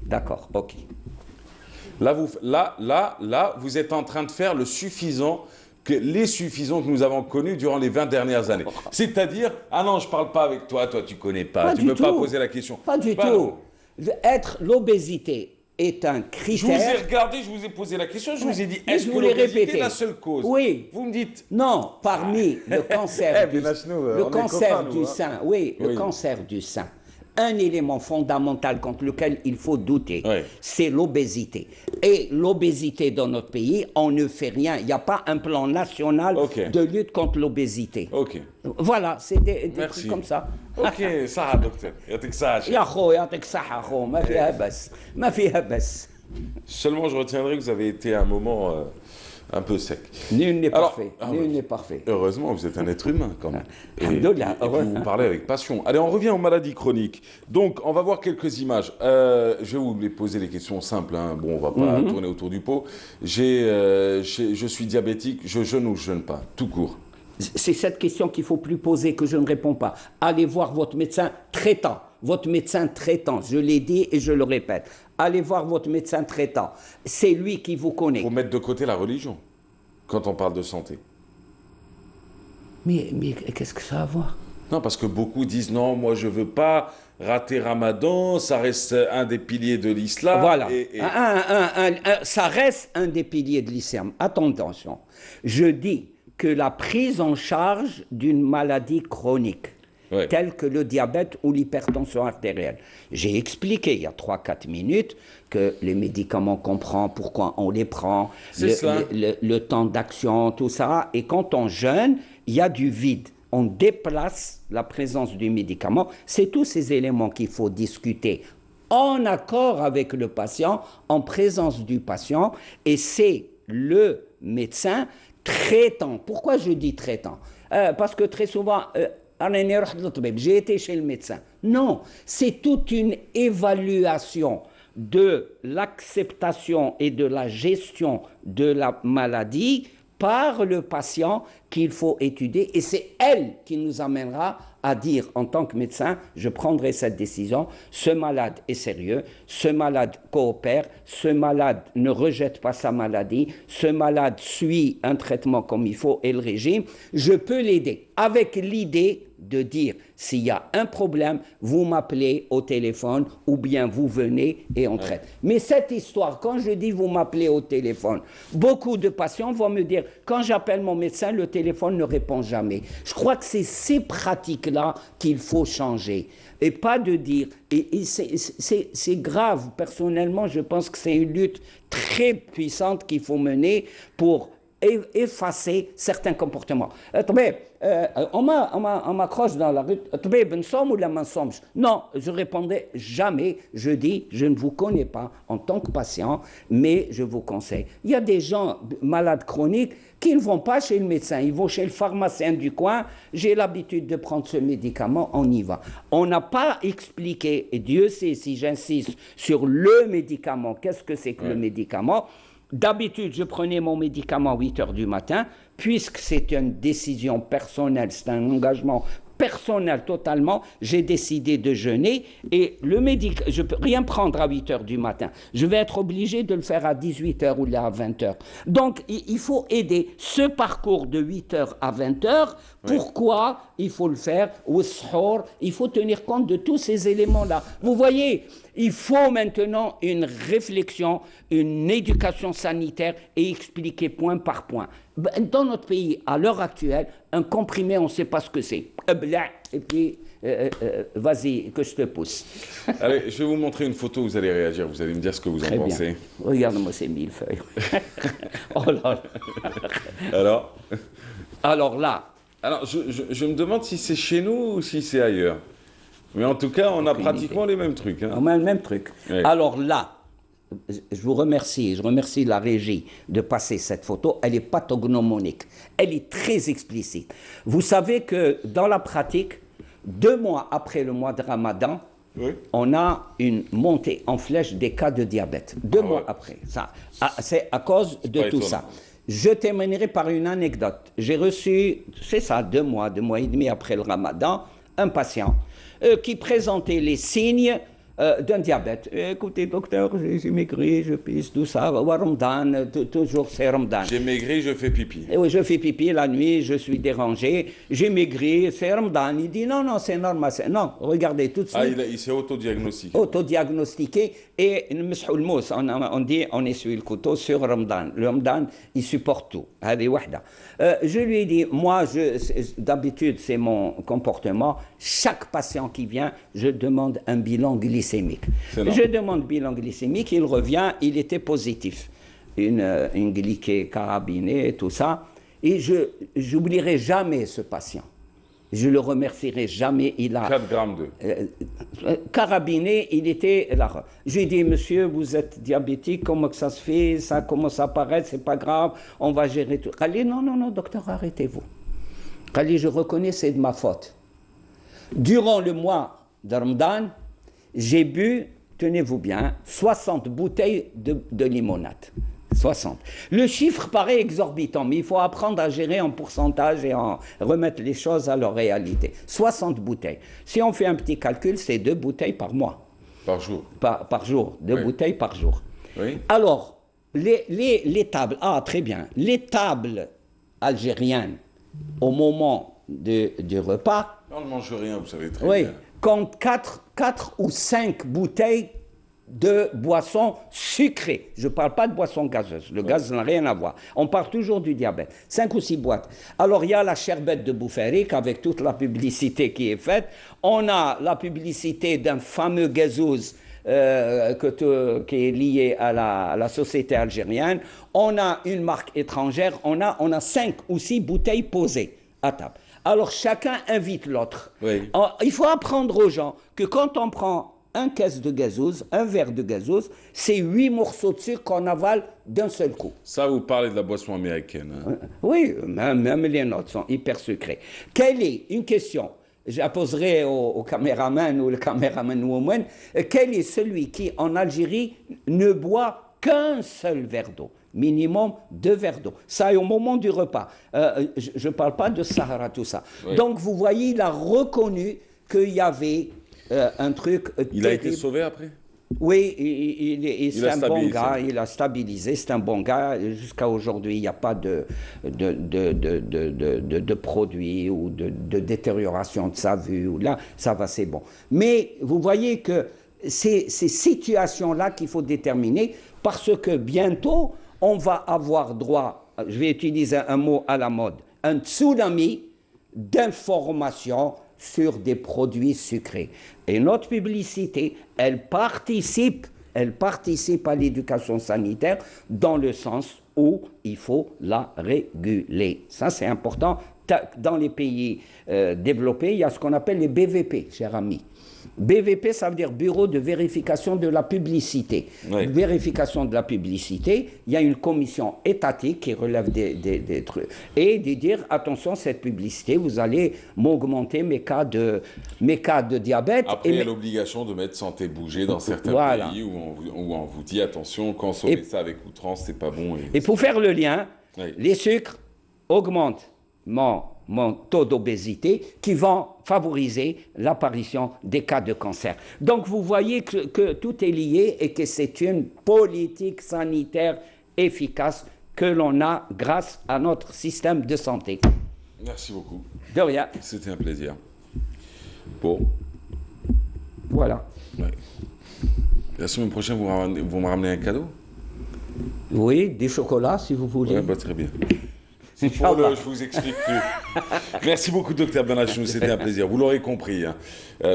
[SPEAKER 4] D'accord, ok.
[SPEAKER 1] Là, vous êtes en train de faire les suffisants que nous avons connus durant les 20 dernières années. C'est-à-dire, ah non, je ne parle pas avec toi, tu ne connais pas, tu ne peux pas poser la question.
[SPEAKER 4] Pas du tout. L'obésité est un
[SPEAKER 1] Je vous ai
[SPEAKER 4] critère.
[SPEAKER 1] regardé, je vous ai posé la question, je vous ai dit,
[SPEAKER 4] Mais
[SPEAKER 1] est-ce
[SPEAKER 4] je
[SPEAKER 1] que
[SPEAKER 4] vous l'ai
[SPEAKER 1] l'obésité
[SPEAKER 4] répété.
[SPEAKER 1] est la seule cause?
[SPEAKER 4] Oui.
[SPEAKER 1] Vous me dites,
[SPEAKER 4] Non, parmi le cancer
[SPEAKER 1] Eh, Benachnou, on
[SPEAKER 4] le
[SPEAKER 1] est
[SPEAKER 4] cancer
[SPEAKER 1] copains,
[SPEAKER 4] du
[SPEAKER 1] nous, hein.
[SPEAKER 4] sein, oui, le
[SPEAKER 1] Oui.
[SPEAKER 4] cancer du sein. Un élément fondamental contre lequel il faut douter,
[SPEAKER 1] Oui.
[SPEAKER 4] c'est l'obésité. Et l'obésité dans notre pays, on ne fait rien. Il n'y a pas un plan national
[SPEAKER 1] Ok.
[SPEAKER 4] de lutte contre l'obésité.
[SPEAKER 1] ok,
[SPEAKER 4] Voilà, c'est des
[SPEAKER 1] Merci.
[SPEAKER 4] trucs comme ça.
[SPEAKER 1] ok, ça, docteur, يعطيك الصحة.
[SPEAKER 4] يا خو يعطيك الصحة خو ما فيها بس ما فيها بس.
[SPEAKER 1] Seulement, je retiendrai que vous avez été à un moment un peu sec.
[SPEAKER 4] Nul n'est
[SPEAKER 1] Alors,
[SPEAKER 4] parfait.
[SPEAKER 1] ah
[SPEAKER 4] Nul
[SPEAKER 1] oui.
[SPEAKER 4] n'est parfait.
[SPEAKER 1] Heureusement, vous êtes un être humain quand même.
[SPEAKER 4] Alhamdoulilah,
[SPEAKER 1] et puis
[SPEAKER 4] heureux.
[SPEAKER 1] vous parlez avec passion. Allez, on revient aux maladies chroniques. Donc, on va voir quelques images. Je vais vous les poser les questions simples. Hein. Bon, on va pas tourner autour du pot. Je suis diabétique, je jeûne ou je jeûne pas, tout court.
[SPEAKER 4] C'est cette question qu'il faut plus poser, que je ne réponds pas. Allez voir votre médecin traitant. Votre médecin traitant, je l'ai dit et je le répète. Allez voir votre médecin traitant. C'est lui qui vous connaît.
[SPEAKER 1] Il faut mettre de côté la religion quand on parle de santé.
[SPEAKER 4] Mais qu'est-ce que ça a à voir?
[SPEAKER 1] Non, parce que beaucoup disent non, moi je veux pas rater Ramadan, ça reste un des piliers de l'islam.
[SPEAKER 4] Voilà.
[SPEAKER 1] Et-
[SPEAKER 4] Ça reste un des piliers de l'islam. Attention. Je dis que la prise en charge d'une maladie chronique,
[SPEAKER 1] Ouais.
[SPEAKER 4] telle que le diabète ou l'hypertension artérielle. J'ai expliqué il y a 3-4 minutes que les médicaments qu'on prend, pourquoi on les prend,
[SPEAKER 1] C'est cela.
[SPEAKER 4] le temps d'action, tout ça. Et quand on jeûne, il y a du vide. On déplace la présence du médicament. C'est tous ces éléments qu'il faut discuter en accord avec le patient, en présence du patient, et c'est le médecin traitant. Pourquoi je dis traitant? Parce que très souvent, j'ai été chez le médecin. Non, c'est toute une évaluation de l'acceptation et de la gestion de la maladie par le patient qu'il faut étudier, et c'est elle qui nous amènera à dire en tant que médecin, je prendrai cette décision, ce malade est sérieux, ce malade coopère, ce malade ne rejette pas sa maladie, ce malade suit un traitement comme il faut et le régime, je peux l'aider avec l'idée de dire s'il y a un problème, vous m'appelez au téléphone ou bien vous venez et on traite. Mais cette histoire, quand je dis vous m'appelez au téléphone, beaucoup de patients vont me dire quand j'appelle mon médecin, le téléphone ne répond jamais. Je crois que c'est ces pratiques-là qu'il faut changer et pas de dire, et c'est grave, personnellement je pense que c'est une lutte très puissante qu'il faut mener pour effacer certains comportements. On m'accroche dans la rue. Non, je répondais jamais. Je dis, je ne vous connais pas en tant que patient, mais je vous conseille. Il y a des gens malades chroniques qui ne vont pas chez le médecin, ils vont chez le pharmacien du coin. J'ai l'habitude de prendre ce médicament, on y va. On n'a pas expliqué, et Dieu sait si j'insiste sur le médicament, qu'est-ce que c'est que le médicament? D'habitude, je prenais mon médicament à 8 heures du matin, puisque c'est une décision personnelle, c'est un engagement personnel totalement, j'ai décidé de jeûner et le médicament, je ne peux rien prendre à 8 heures du matin. Je vais être obligé de le faire à 18 heures ou à 20 heures. Donc, il faut aider ce parcours de 8 heures à 20 heures. Pourquoi il faut le faire? Il faut tenir compte de tous ces éléments-là. Vous voyez, il faut maintenant une réflexion, une éducation sanitaire et expliquer point par point. Dans notre pays, à l'heure actuelle, un comprimé, on ne sait pas ce que c'est. Et puis, vas-y, que je te pousse.
[SPEAKER 1] Allez, je vais vous montrer une photo, vous allez réagir, vous allez me dire ce que vous
[SPEAKER 4] Très
[SPEAKER 1] en
[SPEAKER 4] bien.
[SPEAKER 1] pensez.
[SPEAKER 4] Regarde-moi ces 1000 feuilles. Oh là là.
[SPEAKER 1] Alors,
[SPEAKER 4] là,
[SPEAKER 1] je me demande si c'est chez nous ou si c'est ailleurs. Mais en tout cas, on a pratiquement les mêmes trucs. Hein.
[SPEAKER 4] on a le même truc.
[SPEAKER 1] Ouais.
[SPEAKER 4] Alors là, je vous remercie, je remercie la régie de passer cette photo. Elle est pathognomonique, elle est très explicite. Vous savez que dans la pratique, 2 mois après le mois de Ramadan, on a une montée en flèche des cas de diabète. 2 mois après. C'est à cause de tout
[SPEAKER 1] étonnant.
[SPEAKER 4] ça. Je terminerai par une anecdote. J'ai reçu, c'est ça, 2 mois et demi après le Ramadan, un patient qui présentait les signes d'un diabète. Écoutez, docteur, j'ai maigri, je pisse, tout ça. Ramadan, toujours c'est Ramadan.
[SPEAKER 1] J'ai maigri, je fais pipi.
[SPEAKER 4] Et oui, je fais pipi la nuit, je suis dérangé, j'ai maigri, c'est Ramadan. Il dit non, c'est normal. Non, regardez tout de suite.
[SPEAKER 1] Ah, il s'est autodiagnostiqué.
[SPEAKER 4] Autodiagnostiqué et on dit on essuie le couteau sur Ramadan. Le Ramadan, il supporte tout. Je lui ai dit, moi, d'habitude, c'est mon comportement. Chaque patient qui vient, je demande un bilan glycémique. Je demande bilan glycémique, il revient, il était positif. Une glycée carabinée, tout ça. Et je n'oublierai jamais ce patient. Je le remercierai jamais. Il a
[SPEAKER 1] 4 grammes de
[SPEAKER 4] carabiné, il était là. J'ai dit, monsieur, vous êtes diabétique, comment que ça se fait, ça commence à apparaître, c'est pas grave, on va gérer tout. Khalil, non, docteur, arrêtez-vous. Khalil, je reconnais, c'est de ma faute. Durant le mois de Ramadan, j'ai bu, tenez-vous bien, 60 bouteilles de limonade. 60. Le chiffre paraît exorbitant, mais il faut apprendre à gérer en pourcentage et en remettre les choses à leur réalité. 60 bouteilles. Si on fait un petit calcul, c'est 2 bouteilles par mois.
[SPEAKER 1] Par jour.
[SPEAKER 4] Par jour. 2 bouteilles par jour.
[SPEAKER 1] Oui.
[SPEAKER 4] Alors, les tables, très bien. Les tables algériennes, au moment du repas,
[SPEAKER 1] On ne mange rien, vous savez très bien.
[SPEAKER 4] comptent 4 ou 5 bouteilles de boissons sucrées. Je ne parle pas de boissons gazeuses. Le gaz n'a rien à voir. On parle toujours du diabète. 5 ou 6 boîtes. Alors, il y a la sherbet de Boufarik avec toute la publicité qui est faite. On a la publicité d'un fameux gazouz qui est lié à la société algérienne. On a une marque étrangère. On a 5 ou 6 bouteilles posées à table. Alors, chacun invite l'autre.
[SPEAKER 1] Oui.
[SPEAKER 4] Il faut apprendre aux gens que quand on prend un caisse de gazouz, un verre de gazouz, c'est 8 morceaux de sucre qu'on avale d'un seul coup.
[SPEAKER 1] Ça, vous parlez de la boisson américaine. Hein.
[SPEAKER 4] Oui, même les nôtres sont hyper sucrées. Quelle est, une question, je la poserai au caméraman ou le caméraman woman, quel est celui qui, en Algérie, ne boit qu'un seul verre d'eau? Minimum 2 verres d'eau. Ça est au moment du repas. Je ne parle pas de Sahara, tout ça. Oui. Donc, vous voyez, il a reconnu qu'il y avait un truc
[SPEAKER 1] Il a été sauvé après?
[SPEAKER 4] Oui, c'est un bon gars, il a stabilisé, c'est un bon gars. Jusqu'à aujourd'hui, il n'y a pas de produits ou de détérioration de sa vue. Là, ça va, c'est bon. Mais vous voyez que c'est ces situations-là qu'il faut déterminer parce que bientôt, on va avoir droit, je vais utiliser un mot à la mode, un tsunami d'informations sur des produits sucrés. Et notre publicité, elle participe à l'éducation sanitaire dans le sens où il faut la réguler. Ça, c'est important. Dans les pays développés, il y a ce qu'on appelle les BVP, cher ami. BVP, ça veut dire Bureau de vérification de la publicité. Oui. Vérification de la publicité, il y a une commission étatique qui relève des trucs. Et de dire, attention, cette publicité, vous allez m'augmenter mes cas de diabète.
[SPEAKER 1] Après, il y a l'obligation de mettre santé bouger dans certains pays où on vous dit, attention, consommer ça avec outrance, c'est pas bon.
[SPEAKER 4] Et pour faire le lien, les sucres augmentent mon taux d'obésité qui vont favoriser l'apparition des cas de cancer. Donc vous voyez que tout est lié et que c'est une politique sanitaire efficace que l'on a grâce à notre système de santé.
[SPEAKER 1] Merci beaucoup.
[SPEAKER 4] De rien.
[SPEAKER 1] C'était un plaisir. Bon.
[SPEAKER 4] Voilà.
[SPEAKER 1] Ouais. La semaine prochaine, vous me ramenez un cadeau?
[SPEAKER 4] Oui, des chocolats si vous voulez.
[SPEAKER 1] Ouais, très bien. Je vous explique plus. Merci beaucoup, docteur Benachou, c'était un plaisir. Vous l'aurez compris, hein.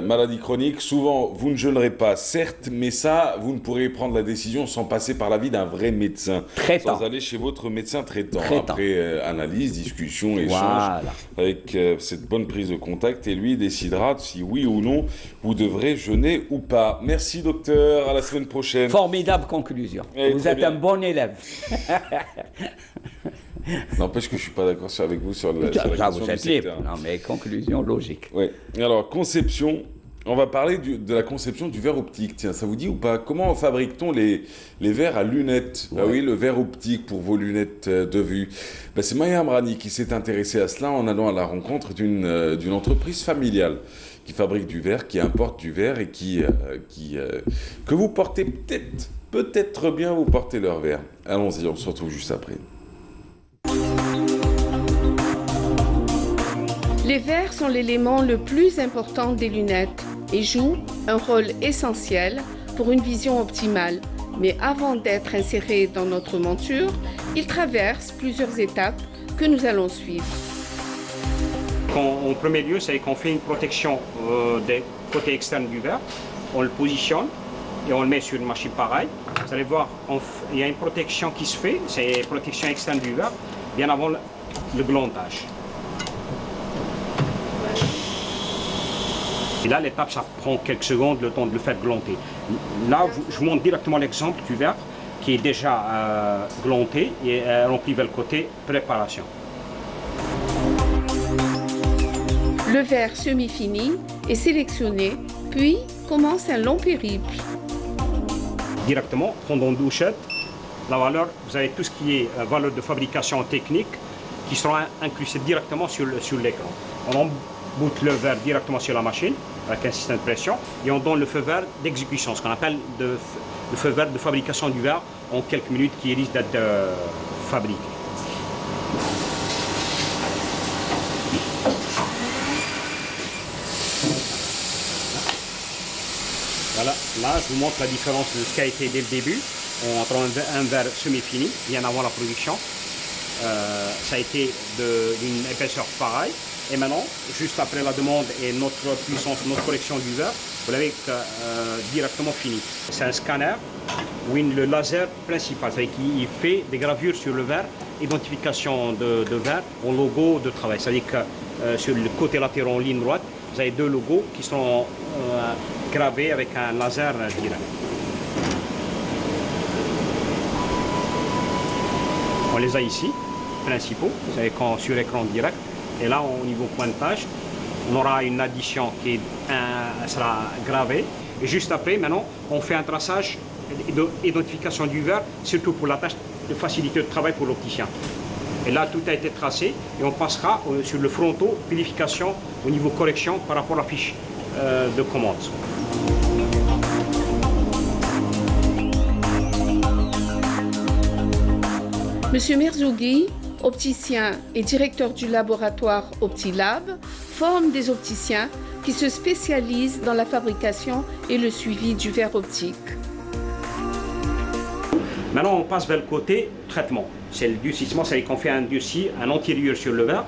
[SPEAKER 1] Maladie chronique, souvent vous ne jeûnerez pas, certes, mais ça, vous ne pourrez prendre la décision sans passer par l'avis d'un vrai médecin.
[SPEAKER 4] Traitant.
[SPEAKER 1] Sans aller chez votre médecin traitant. Après analyse, discussion, échange, avec cette bonne prise de contact, et lui décidera si oui ou non vous devrez jeûner ou pas. Merci, docteur, à la semaine prochaine.
[SPEAKER 4] Formidable conclusion. Vous êtes un bon élève.
[SPEAKER 1] N'empêche que je ne suis pas d'accord avec vous sur la question
[SPEAKER 4] vous êtes libre. Non, mais conclusion logique.
[SPEAKER 1] Oui. Alors, conception, On va parler de la conception du verre optique. Tiens, ça vous dit ou pas? Comment fabrique-t-on les verres à lunettes?
[SPEAKER 4] Ouais.
[SPEAKER 1] Ah oui, le verre optique pour vos lunettes de vue. Ben, c'est Maya Amrani qui s'est intéressée à cela en allant à la rencontre d'une entreprise familiale qui fabrique du verre, qui importe du verre et que vous portez peut-être bien vous portez leur verre. Allons-y, on se retrouve juste après.
[SPEAKER 5] Les verres sont l'élément le plus important des lunettes et jouent un rôle essentiel pour une vision optimale. Mais avant d'être insérés dans notre monture, ils traversent plusieurs étapes que nous allons suivre.
[SPEAKER 6] En premier lieu, c'est qu'on fait une protection des côtés externes du verre. On le positionne et on le met sur une machine pareille. Vous allez voir, il y a une protection qui se fait, c'est une protection externe du verre, bien avant le glantage. Et là, l'étape, ça prend quelques secondes, le temps de le faire glanter. Là, je vous montre directement l'exemple du verre qui est déjà glanté et rempli vers le côté préparation.
[SPEAKER 5] Le verre semi-fini est sélectionné, puis commence un long périple.
[SPEAKER 6] Directement, pendant 12 douchettes, la valeur, vous avez tout ce qui est valeur de fabrication technique qui sera incrusté directement sur l'écran. On emboute le verre directement sur la machine avec un système de pression et on donne le feu vert d'exécution, ce qu'on appelle le feu vert de fabrication du verre en quelques minutes qui risque d'être fabriqué. Voilà, là je vous montre la différence de ce qui a été dès le début entre un verre semi-fini, bien avant la production. Ça a été d'une épaisseur pareille. Et maintenant, juste après la demande et notre puissance, notre correction du verre, vous l'avez directement fini. C'est un scanner ou le laser principal, c'est-à-dire qu'il fait des gravures sur le verre, identification de verre en logo de travail. C'est-à-dire que sur le côté latéral en ligne droite, vous avez deux logos qui sont gravés avec un laser direct. On les a ici, principaux, vous savez, sur écran direct. Et là, au niveau pointage, on aura une addition qui sera gravée. Et juste après, maintenant, on fait un traçage d'identification du verre, surtout pour la tâche de facilité de travail pour l'opticien. Et là, tout a été tracé et on passera sur le frontal, vérification au niveau correction par rapport à la fiche de commande.
[SPEAKER 5] Monsieur Merzougui, opticien et directeur du laboratoire OptiLab, forme des opticiens qui se spécialisent dans la fabrication et le suivi du verre optique.
[SPEAKER 6] Maintenant, on passe vers le côté traitement. C'est le durcissement, c'est qu'on fait un durci, un antérieur sur le verre.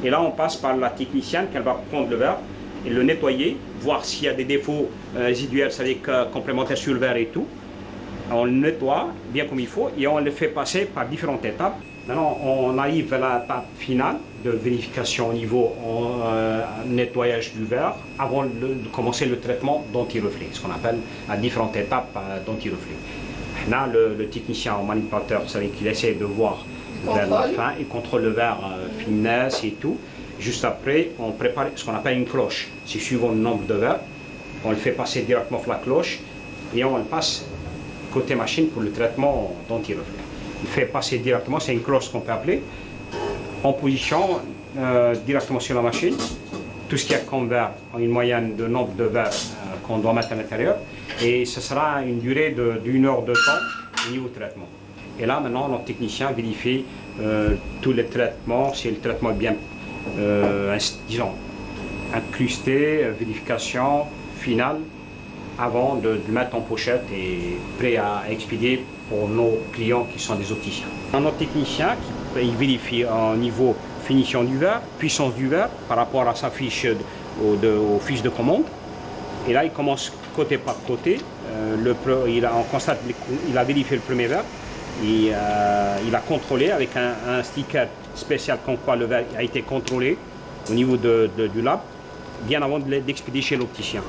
[SPEAKER 6] Et là, on passe par la technicienne qui va prendre le verre et le nettoyer, voir s'il y a des défauts résiduels, c'est-à-dire complémentaires sur le verre et tout. On le nettoie bien comme il faut et on le fait passer par différentes étapes. Maintenant, on arrive à l'étape finale de vérification au niveau nettoyage du verre avant de commencer le traitement d'anti-reflet, ce qu'on appelle à différentes étapes d'anti-reflet. Là, le technicien en manipulateur, vous savez qu'il essaie de voir vers la fin, il contrôle le verre finesse et tout. Juste après, on prépare ce qu'on appelle une cloche. C'est suivant le nombre de verres, on le fait passer directement sur la cloche et on le passe côté machine pour le traitement d'anti-reflet. Il fait passer directement, c'est une cloche qu'on peut appeler, en position directement sur la machine. Tout ce qu'il y a comme verre, une moyenne de nombre de verres qu'on doit mettre à l'intérieur. Et ce sera une durée d'1 heure de temps au niveau traitement. Et là, maintenant, notre technicien vérifie tous les traitements, si le traitement est bien, disons, incrusté, vérification finale, avant de le mettre en pochette et prêt à expédier pour nos clients qui sont des opticiens. Notre technicien qui vérifie au niveau finition du verre, puissance du verre par rapport à sa fiche aux fiches de commande. Et là, il commence côté par côté. On constate qu'il a vérifié le premier verre. Et, il a contrôlé avec un sticker spécial comme quoi le verre a été contrôlé au niveau du lab, bien avant d'expédier chez l'opticien.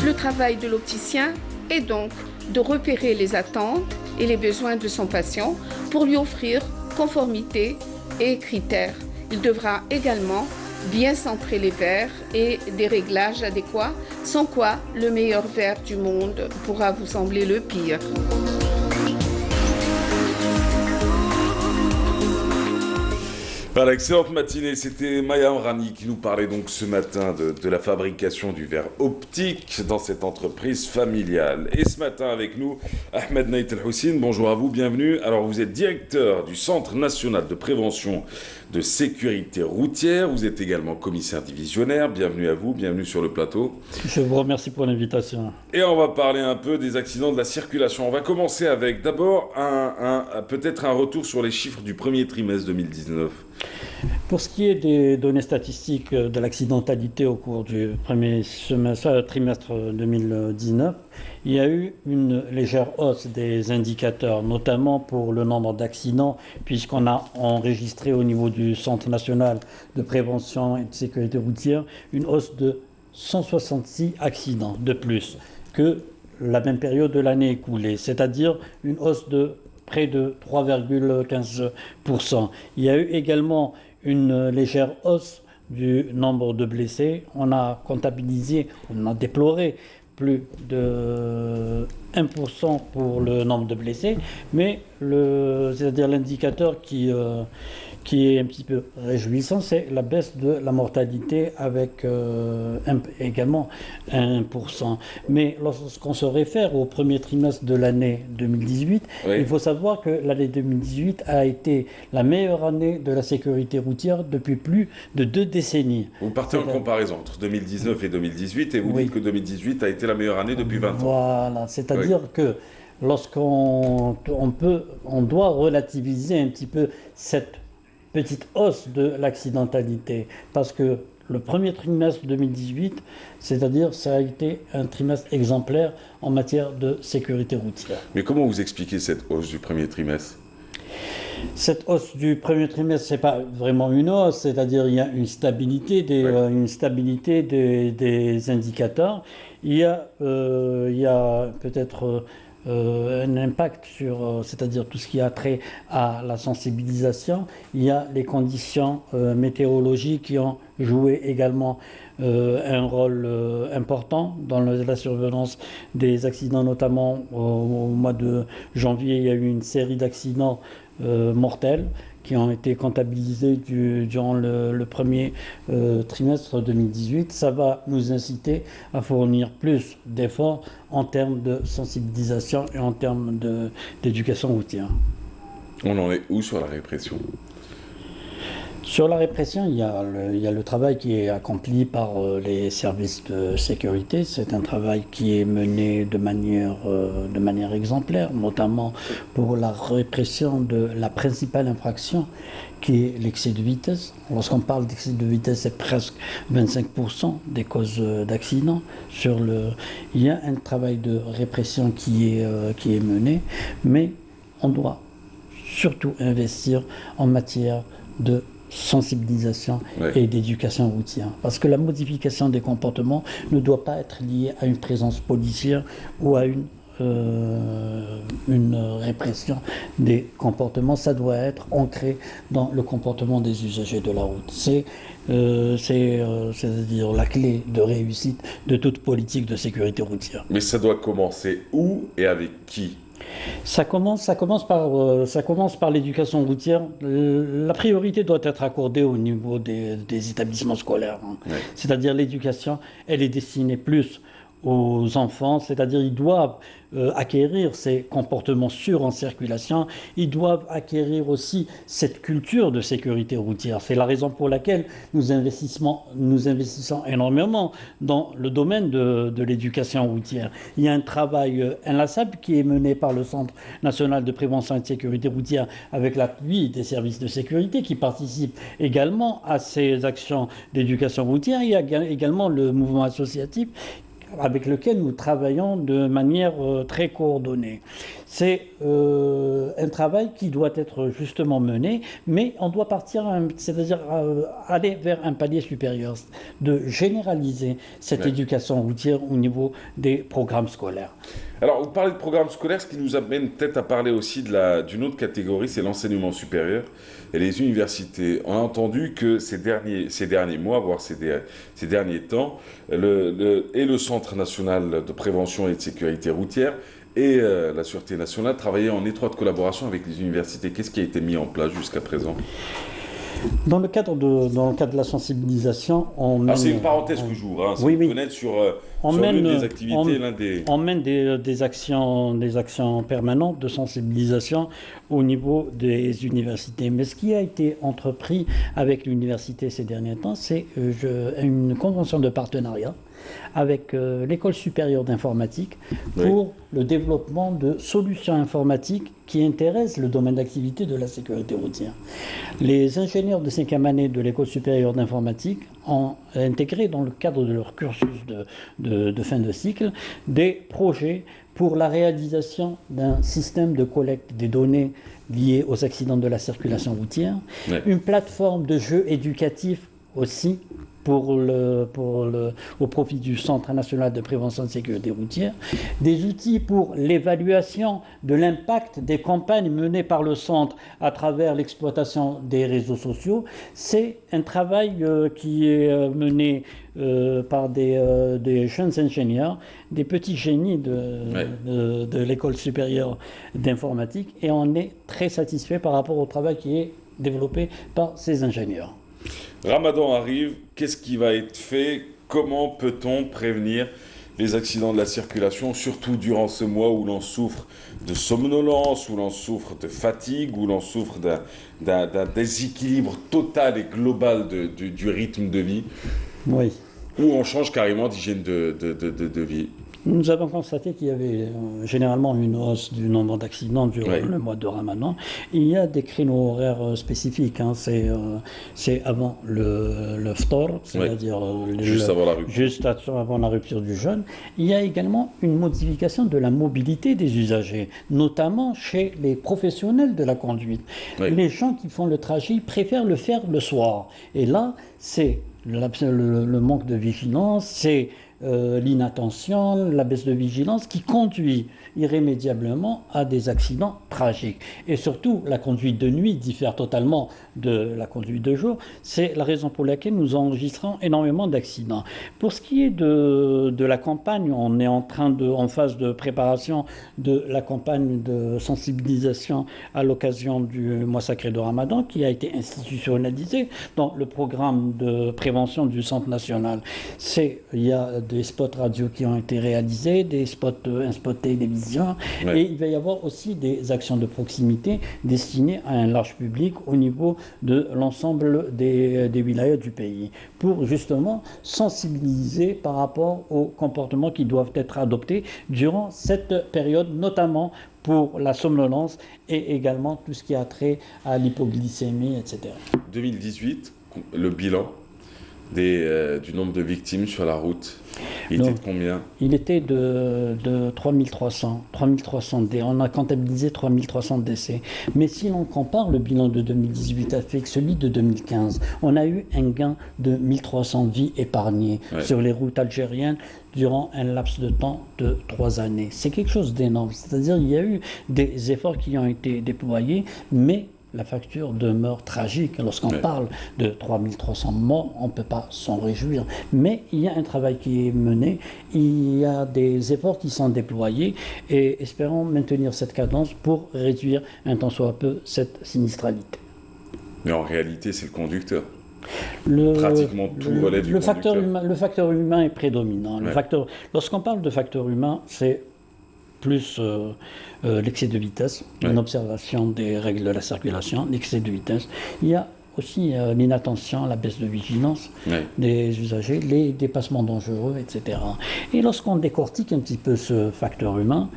[SPEAKER 5] Le travail de l'opticien est donc de repérer les attentes et les besoins de son patient pour lui offrir conformité et critères. Il devra également bien centrer les verres et des réglages adéquats, sans quoi le meilleur verre du monde pourra vous sembler le pire.
[SPEAKER 1] Voilà, excellente matinée, c'était Maya Amrani qui nous parlait donc ce matin de la fabrication du verre optique dans cette entreprise familiale. Et ce matin avec nous, Ahmed Naït El Houssine, bonjour à vous, bienvenue. Alors vous êtes directeur du Centre National de Prévention de Sécurité Routière, vous êtes également commissaire divisionnaire, bienvenue à vous, bienvenue sur le plateau.
[SPEAKER 7] Je vous remercie pour l'invitation.
[SPEAKER 1] Et on va parler un peu des accidents de la circulation. On va commencer avec d'abord peut-être un retour sur les chiffres du premier trimestre 2019.
[SPEAKER 7] Pour ce qui est des données statistiques de l'accidentalité au cours du premier trimestre 2019, il y a eu une légère hausse des indicateurs, notamment pour le nombre d'accidents, puisqu'on a enregistré au niveau du Centre national de prévention et de sécurité routière une hausse de 166 accidents de plus que la même période de l'année écoulée, c'est-à-dire une hausse de près de 3,15%. Il y a eu également une légère hausse du nombre de blessés. On a comptabilisé, on a déploré plus de 1% pour le nombre de blessés, mais c'est-à-dire l'indicateur qui est un petit peu réjouissant, c'est la baisse de la mortalité avec également 1%. Mais lorsqu'on se réfère au premier trimestre de l'année 2018, oui, il faut savoir que l'année 2018 a été la meilleure année de la sécurité routière depuis plus de 2 décennies.
[SPEAKER 1] Vous partez en comparaison entre 2019 et 2018 et vous dites que 2018 a été la meilleure année depuis 20 ans.
[SPEAKER 7] Voilà, c'est-à-dire que lorsqu'on doit relativiser un petit peu cette petite hausse de l'accidentalité, parce que le premier trimestre 2018, c'est-à-dire ça a été un trimestre exemplaire en matière de sécurité routière.
[SPEAKER 1] Mais comment vous expliquez cette hausse du premier trimestre ?
[SPEAKER 7] Cette hausse du premier trimestre, ce n'est pas vraiment une hausse, c'est-à-dire il y a une stabilité des indicateurs. Il y a peut-être un impact sur, c'est-à-dire tout ce qui a trait à la sensibilisation. Il y a les conditions météorologiques qui ont joué également un rôle important dans la survenance des accidents, notamment au mois de janvier. Il y a eu une série d'accidents mortels qui ont été comptabilisés durant le premier trimestre 2018. Ça va nous inciter à fournir plus d'efforts en termes de sensibilisation et en termes d'éducation routière.
[SPEAKER 1] On en est où sur la répression ?
[SPEAKER 7] Sur la répression, il y a le travail qui est accompli par les services de sécurité. C'est un travail qui est mené de manière exemplaire, notamment pour la répression de la principale infraction qui est l'excès de vitesse. Lorsqu'on parle d'excès de vitesse, c'est presque 25% des causes d'accidents. Il y a un travail de répression qui est mené, mais on doit surtout investir en matière de sensibilisation et d'éducation routière. Parce que la modification des comportements ne doit pas être liée à une présence policière ou à une répression des comportements. Ça doit être ancré dans le comportement des usagers de la route. C'est-à-dire la clé de réussite de toute politique de sécurité routière.
[SPEAKER 1] Mais ça doit commencer où et avec qui ?
[SPEAKER 7] Ça commence par l'éducation routière. La priorité doit être accordée au niveau des établissements scolaires. Ouais. C'est-à-dire l'éducation, elle est destinée plus aux enfants, c'est-à-dire ils doivent acquérir ces comportements sûrs en circulation, ils doivent acquérir aussi cette culture de sécurité routière. C'est la raison pour laquelle nous investissons énormément dans le domaine de l'éducation routière. Il y a un travail inlassable qui est mené par le Centre national de prévention et de sécurité routière avec l'appui des services de sécurité qui participent également à ces actions d'éducation routière. Il y a également le mouvement associatif avec lequel nous travaillons de manière très coordonnée. C'est un travail qui doit être justement mené, mais on doit partir, c'est-à-dire aller vers un palier supérieur, de généraliser cette éducation routière au niveau des programmes scolaires.
[SPEAKER 1] Alors, vous parlez de programme scolaire, ce qui nous amène peut-être à parler aussi d'une autre catégorie, c'est l'enseignement supérieur et les universités. On a entendu que ces derniers mois, voire ces derniers temps, le Centre national de prévention et de sécurité routière et la Sûreté nationale travaillaient en étroite collaboration avec les universités. Qu'est-ce qui a été mis en place jusqu'à présent ?
[SPEAKER 7] Dans le cadre de la sensibilisation, on mène...
[SPEAKER 1] Alors c'est une parenthèse que j'ouvre, hein, c'est
[SPEAKER 7] oui,
[SPEAKER 1] une fenêtre sur l'une des activités,
[SPEAKER 7] On mène des actions permanentes de sensibilisation au niveau des universités. Mais ce qui a été entrepris avec l'université ces derniers temps, c'est une convention de partenariat avec l'École supérieure d'informatique pour le développement de solutions informatiques qui intéressent le domaine d'activité de la sécurité routière. Les ingénieurs de 5e année de l'École supérieure d'informatique ont intégré dans le cadre de leur cursus de fin de cycle des projets pour la réalisation d'un système de collecte des données liées aux accidents de la circulation routière, une plateforme de jeux éducatifs aussi au profit du Centre national de prévention de sécurité routière, des outils pour l'évaluation de l'impact des campagnes menées par le Centre à travers l'exploitation des réseaux sociaux. C'est un travail qui est mené par des jeunes ingénieurs, des petits génies de l'École supérieure d'informatique, et on est très satisfait par rapport au travail qui est développé par ces ingénieurs.
[SPEAKER 1] Ramadan arrive, qu'est-ce qui va être fait? Comment peut-on prévenir les accidents de la circulation, surtout durant ce mois où l'on souffre de somnolence, où l'on souffre de fatigue, où l'on souffre d'un déséquilibre total et global du rythme de vie, où on change carrément d'hygiène de vie?
[SPEAKER 7] Nous avons constaté qu'il y avait généralement une hausse du nombre d'accidents durant le mois de Ramadan. Il y a des créneaux horaires spécifiques. Hein. C'est avant le ftor, c'est-à-dire juste avant la rupture du jeûne. Il y a également une modification de la mobilité des usagers, notamment chez les professionnels de la conduite. Les gens qui font le trajet préfèrent le faire le soir. Et là, c'est le manque de vigilance, c'est l'inattention, la baisse de vigilance qui conduit irrémédiablement à des accidents tragiques. Et surtout, la conduite de nuit diffère totalement de la conduite de jour. C'est la raison pour laquelle nous enregistrons énormément d'accidents. Pour ce qui est de la campagne, on est en phase de préparation de la campagne de sensibilisation à l'occasion du mois sacré de Ramadan qui a été institutionnalisé dans le programme de prévention du Centre national. Il y a des spots radio qui ont été réalisés, un spot télévision, et il va y avoir aussi des actions de proximité destinées à un large public au niveau de l'ensemble des wilayas du pays, pour justement sensibiliser par rapport aux comportements qui doivent être adoptés durant cette période, notamment pour la somnolence et également tout ce qui a trait à l'hypoglycémie, etc.
[SPEAKER 1] 2018, le bilan du nombre de victimes sur la route, il était de combien? Il
[SPEAKER 7] était de 3300. On a comptabilisé 3300 décès. Mais si l'on compare le bilan de 2018 avec celui de 2015, on a eu un gain de 1300 vies épargnées sur les routes algériennes durant un laps de temps de 3 années. C'est quelque chose d'énorme. C'est-à-dire qu'il y a eu des efforts qui ont été déployés, mais la facture demeure tragique. Lorsqu'on parle de 3300 morts, on ne peut pas s'en réjouir. Mais il y a un travail qui est mené, il y a des efforts qui sont déployés et espérons maintenir cette cadence pour réduire un tant soit peu cette sinistralité.
[SPEAKER 1] Mais en réalité, c'est le conducteur. Pratiquement tout relève du conducteur.
[SPEAKER 7] Le facteur humain est prédominant. Lorsqu'on parle de facteur humain, c'est plus l'excès de vitesse, une observation des règles de la circulation, l'excès de vitesse. Il y a aussi l'inattention, la baisse de vigilance des usagers, les dépassements dangereux, etc. Et lorsqu'on décortique un petit peu ce facteur humain,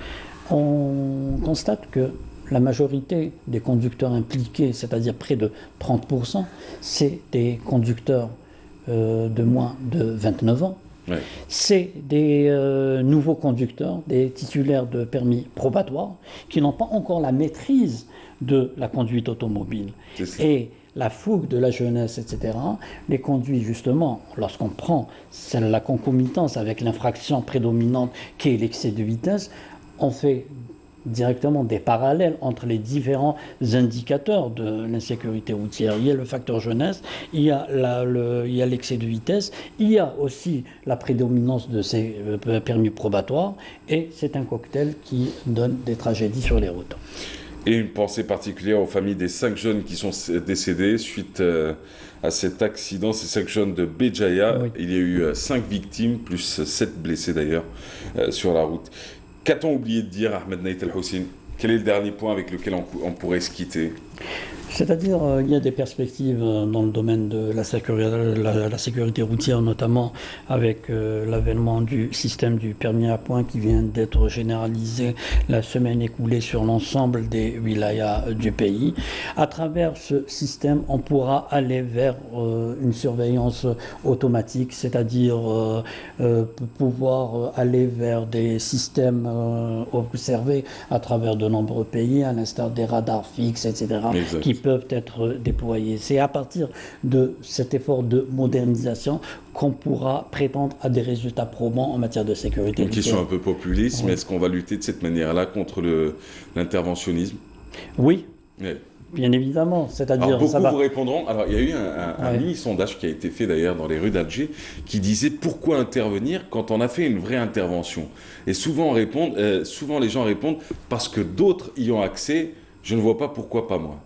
[SPEAKER 7] on constate que la majorité des conducteurs impliqués, c'est-à-dire près de 30%, c'est des conducteurs de moins de 29 ans. C'est des nouveaux conducteurs, des titulaires de permis probatoires qui n'ont pas encore la maîtrise de la conduite automobile. Et la fougue de la jeunesse, etc., les conduit justement, lorsqu'on prend la concomitance avec l'infraction prédominante qui est l'excès de vitesse, on fait directement des parallèles entre les différents indicateurs de l'insécurité routière. Il y a le facteur jeunesse, il y a l'excès de vitesse, il y a aussi la prédominance de ces permis probatoires, et c'est un cocktail qui donne des tragédies sur les routes.
[SPEAKER 1] Et une pensée particulière aux familles des 5 jeunes qui sont décédés suite à cet accident, ces 5 jeunes de Béjaïa. Oui. Il y a eu 5 victimes, plus 7 blessés d'ailleurs, sur la route. Qu'a-t-on oublié de dire, Ahmed Naït El Hossein? Quel est le dernier point avec lequel on pourrait se quitter?
[SPEAKER 7] C'est-à-dire, il y a des perspectives dans le domaine de la sécurité routière, notamment avec l'avènement du système du permis à points qui vient d'être généralisé la semaine écoulée sur l'ensemble des wilayas du pays. À travers ce système, on pourra aller vers une surveillance automatique, c'est-à-dire pouvoir aller vers des systèmes observés à travers de nombreux pays, à l'instar des radars fixes, etc., exact, qui peuvent être déployés. C'est à partir de cet effort de modernisation qu'on pourra prétendre à des résultats probants en matière de sécurité.
[SPEAKER 1] Une question un peu populiste, mais est-ce qu'on va lutter de cette manière-là contre l'interventionnisme?
[SPEAKER 7] Oui. Bien évidemment, c'est-à-dire...
[SPEAKER 1] Beaucoup vous répondront... Alors, il y a eu un mini-sondage qui a été fait d'ailleurs dans les rues d'Alger qui disait pourquoi intervenir quand on a fait une vraie intervention. Et souvent les gens répondent parce que d'autres y ont accès, je ne vois pas pourquoi pas moi.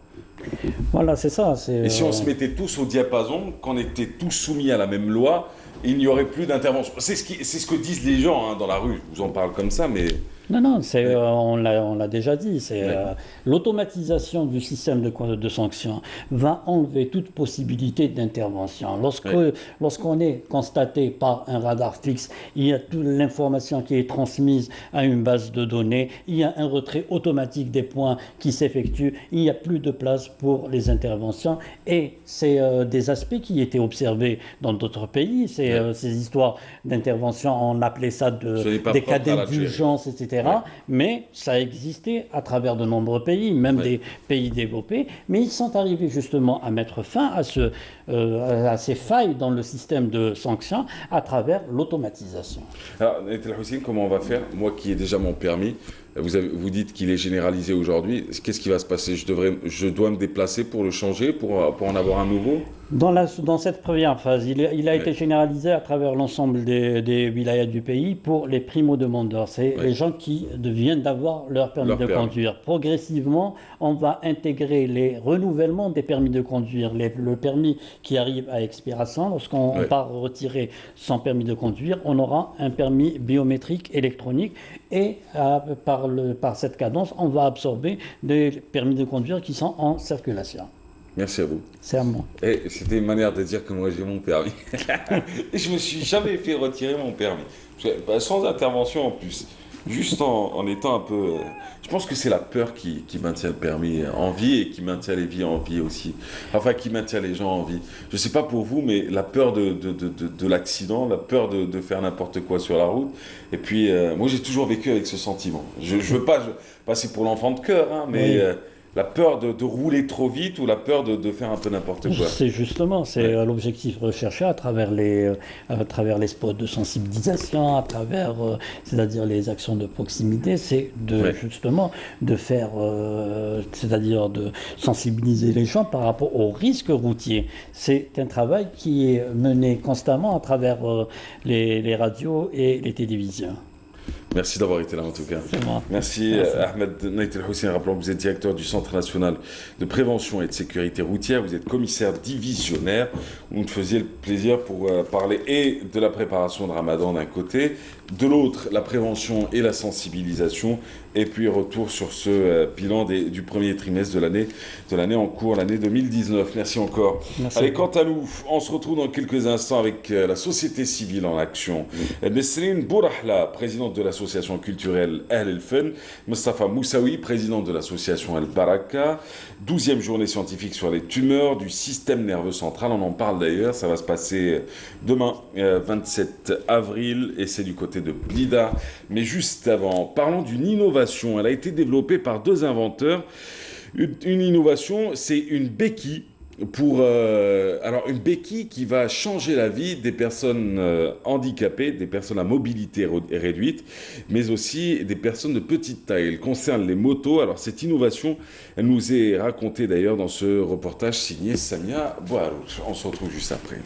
[SPEAKER 7] Voilà, c'est ça.
[SPEAKER 1] Et si on se mettait tous au diapason, qu'on était tous soumis à la même loi, il n'y aurait plus d'intervention. C'est ce que disent les gens dans la rue. Je vous en parle comme ça, mais...
[SPEAKER 7] Non, on l'a déjà dit, l'automatisation du système de sanctions va enlever toute possibilité d'intervention. Lorsqu'on est constaté par un radar fixe, il y a toute l'information qui est transmise à une base de données, il y a un retrait automatique des points qui s'effectue, il n'y a plus de place pour les interventions, et c'est des aspects qui étaient observés dans d'autres pays, ces histoires d'intervention, on appelait ça des cas d'indulgence, etc. Mais ça existait à travers de nombreux pays, même des pays développés, mais ils sont arrivés justement à mettre fin à ces failles dans le système de sanctions à travers l'automatisation.
[SPEAKER 1] Alors, Naït El Hossein, comment on va faire? Moi qui ai déjà mon permis, vous dites qu'il est généralisé aujourd'hui. Qu'est-ce qui va se passer? Je dois me déplacer pour le changer, pour en avoir un nouveau?
[SPEAKER 7] Dans cette première phase, il a été généralisé à travers l'ensemble des wilayas du pays pour les primo-demandeurs. C'est les gens qui viennent d'avoir leur permis de conduire. Progressivement, on va intégrer les renouvellements des permis de conduire. Le permis qui arrive à expiration, lorsqu'on part retirer son permis de conduire, on aura un permis biométrique électronique et par cette cadence, on va absorber des permis de conduire qui sont en circulation.
[SPEAKER 1] Merci à vous.
[SPEAKER 7] C'est à moi.
[SPEAKER 1] Et c'était une manière de dire que moi j'ai mon permis. Et je me suis jamais fait retirer mon permis. Sans intervention en plus. Juste en étant un peu... Je pense que c'est la peur qui maintient le permis en vie et qui maintient les vies en vie aussi. Enfin, qui maintient les gens en vie. Je ne sais pas pour vous, mais la peur de l'accident, la peur de faire n'importe quoi sur la route. Et puis, moi j'ai toujours vécu avec ce sentiment. Je ne veux pas passer pour l'enfant de cœur, hein, mais... la peur de rouler trop vite ou la peur de faire un peu n'importe quoi.
[SPEAKER 7] C'est justement, l'objectif recherché à travers les spots de sensibilisation, à travers, c'est-à-dire les actions de proximité, c'est justement de faire, c'est-à-dire de sensibiliser les gens par rapport aux risques routiers. C'est un travail qui est mené constamment à travers les radios et les télévisions.
[SPEAKER 1] Merci d'avoir été là en tout cas. Merci Ahmed Naït El Hossein. Rappelons que vous êtes directeur du Centre national de prévention et de sécurité routière. Vous êtes commissaire divisionnaire. Vous nous faisiez le plaisir pour parler et de la préparation de Ramadan d'un côté, de l'autre la prévention et la sensibilisation, et puis retour sur ce bilan du premier trimestre de l'année en cours, l'année 2019. Merci encore. Merci. Allez, quant à nous, on se retrouve dans quelques instants avec la société civile en action. Nesrine Bourahla, présidente de l'association culturelle Ahl El-Fen, Mustafa Moussaoui, président de l'association Al-Baraka, 12e journée scientifique sur les tumeurs du système nerveux central. On en parle d'ailleurs, ça va se passer demain, 27 avril, et c'est du côté de Blida. Mais juste avant, parlons d'une innovation. Elle a été développée par deux inventeurs. Une innovation, c'est une béquille pour alors une béquille qui va changer la vie des personnes handicapées, des personnes à mobilité réduite, mais aussi des personnes de petite taille. Elle concerne les motos. Alors cette innovation, elle nous est racontée d'ailleurs dans ce reportage signé Samia Bouharouch. On se retrouve juste après.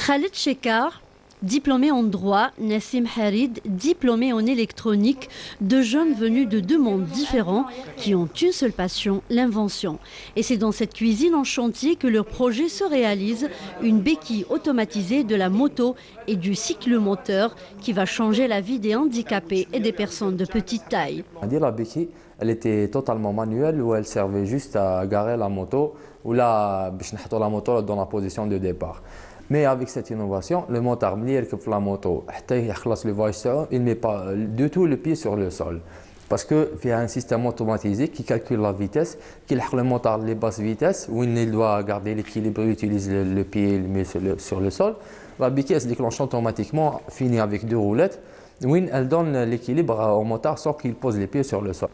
[SPEAKER 8] Khaled Shekar, diplômé en droit, Nassim Harid, diplômé en électronique, deux jeunes venus de deux mondes différents qui ont une seule passion, l'invention. Et c'est dans cette cuisine en chantier que leur projet se réalise, une béquille automatisée de la moto et du cyclomoteur qui va changer la vie des handicapés et des personnes de petite taille.
[SPEAKER 9] La béquille, elle était totalement manuelle où elle servait juste à garer la moto ou là, mettre la moto dans la position de départ. Mais avec cette innovation, le motard, la moto, il ne met pas du tout le pied sur le sol. Parce qu'il y a un système automatisé qui calcule la vitesse, qui le motard les basses vitesses, où il doit garder l'équilibre, utilise le pied, il met sur le sol. La béquille se déclenche automatiquement, finit avec deux roulettes, où elle donne l'équilibre au motard sans qu'il pose les pieds sur le sol.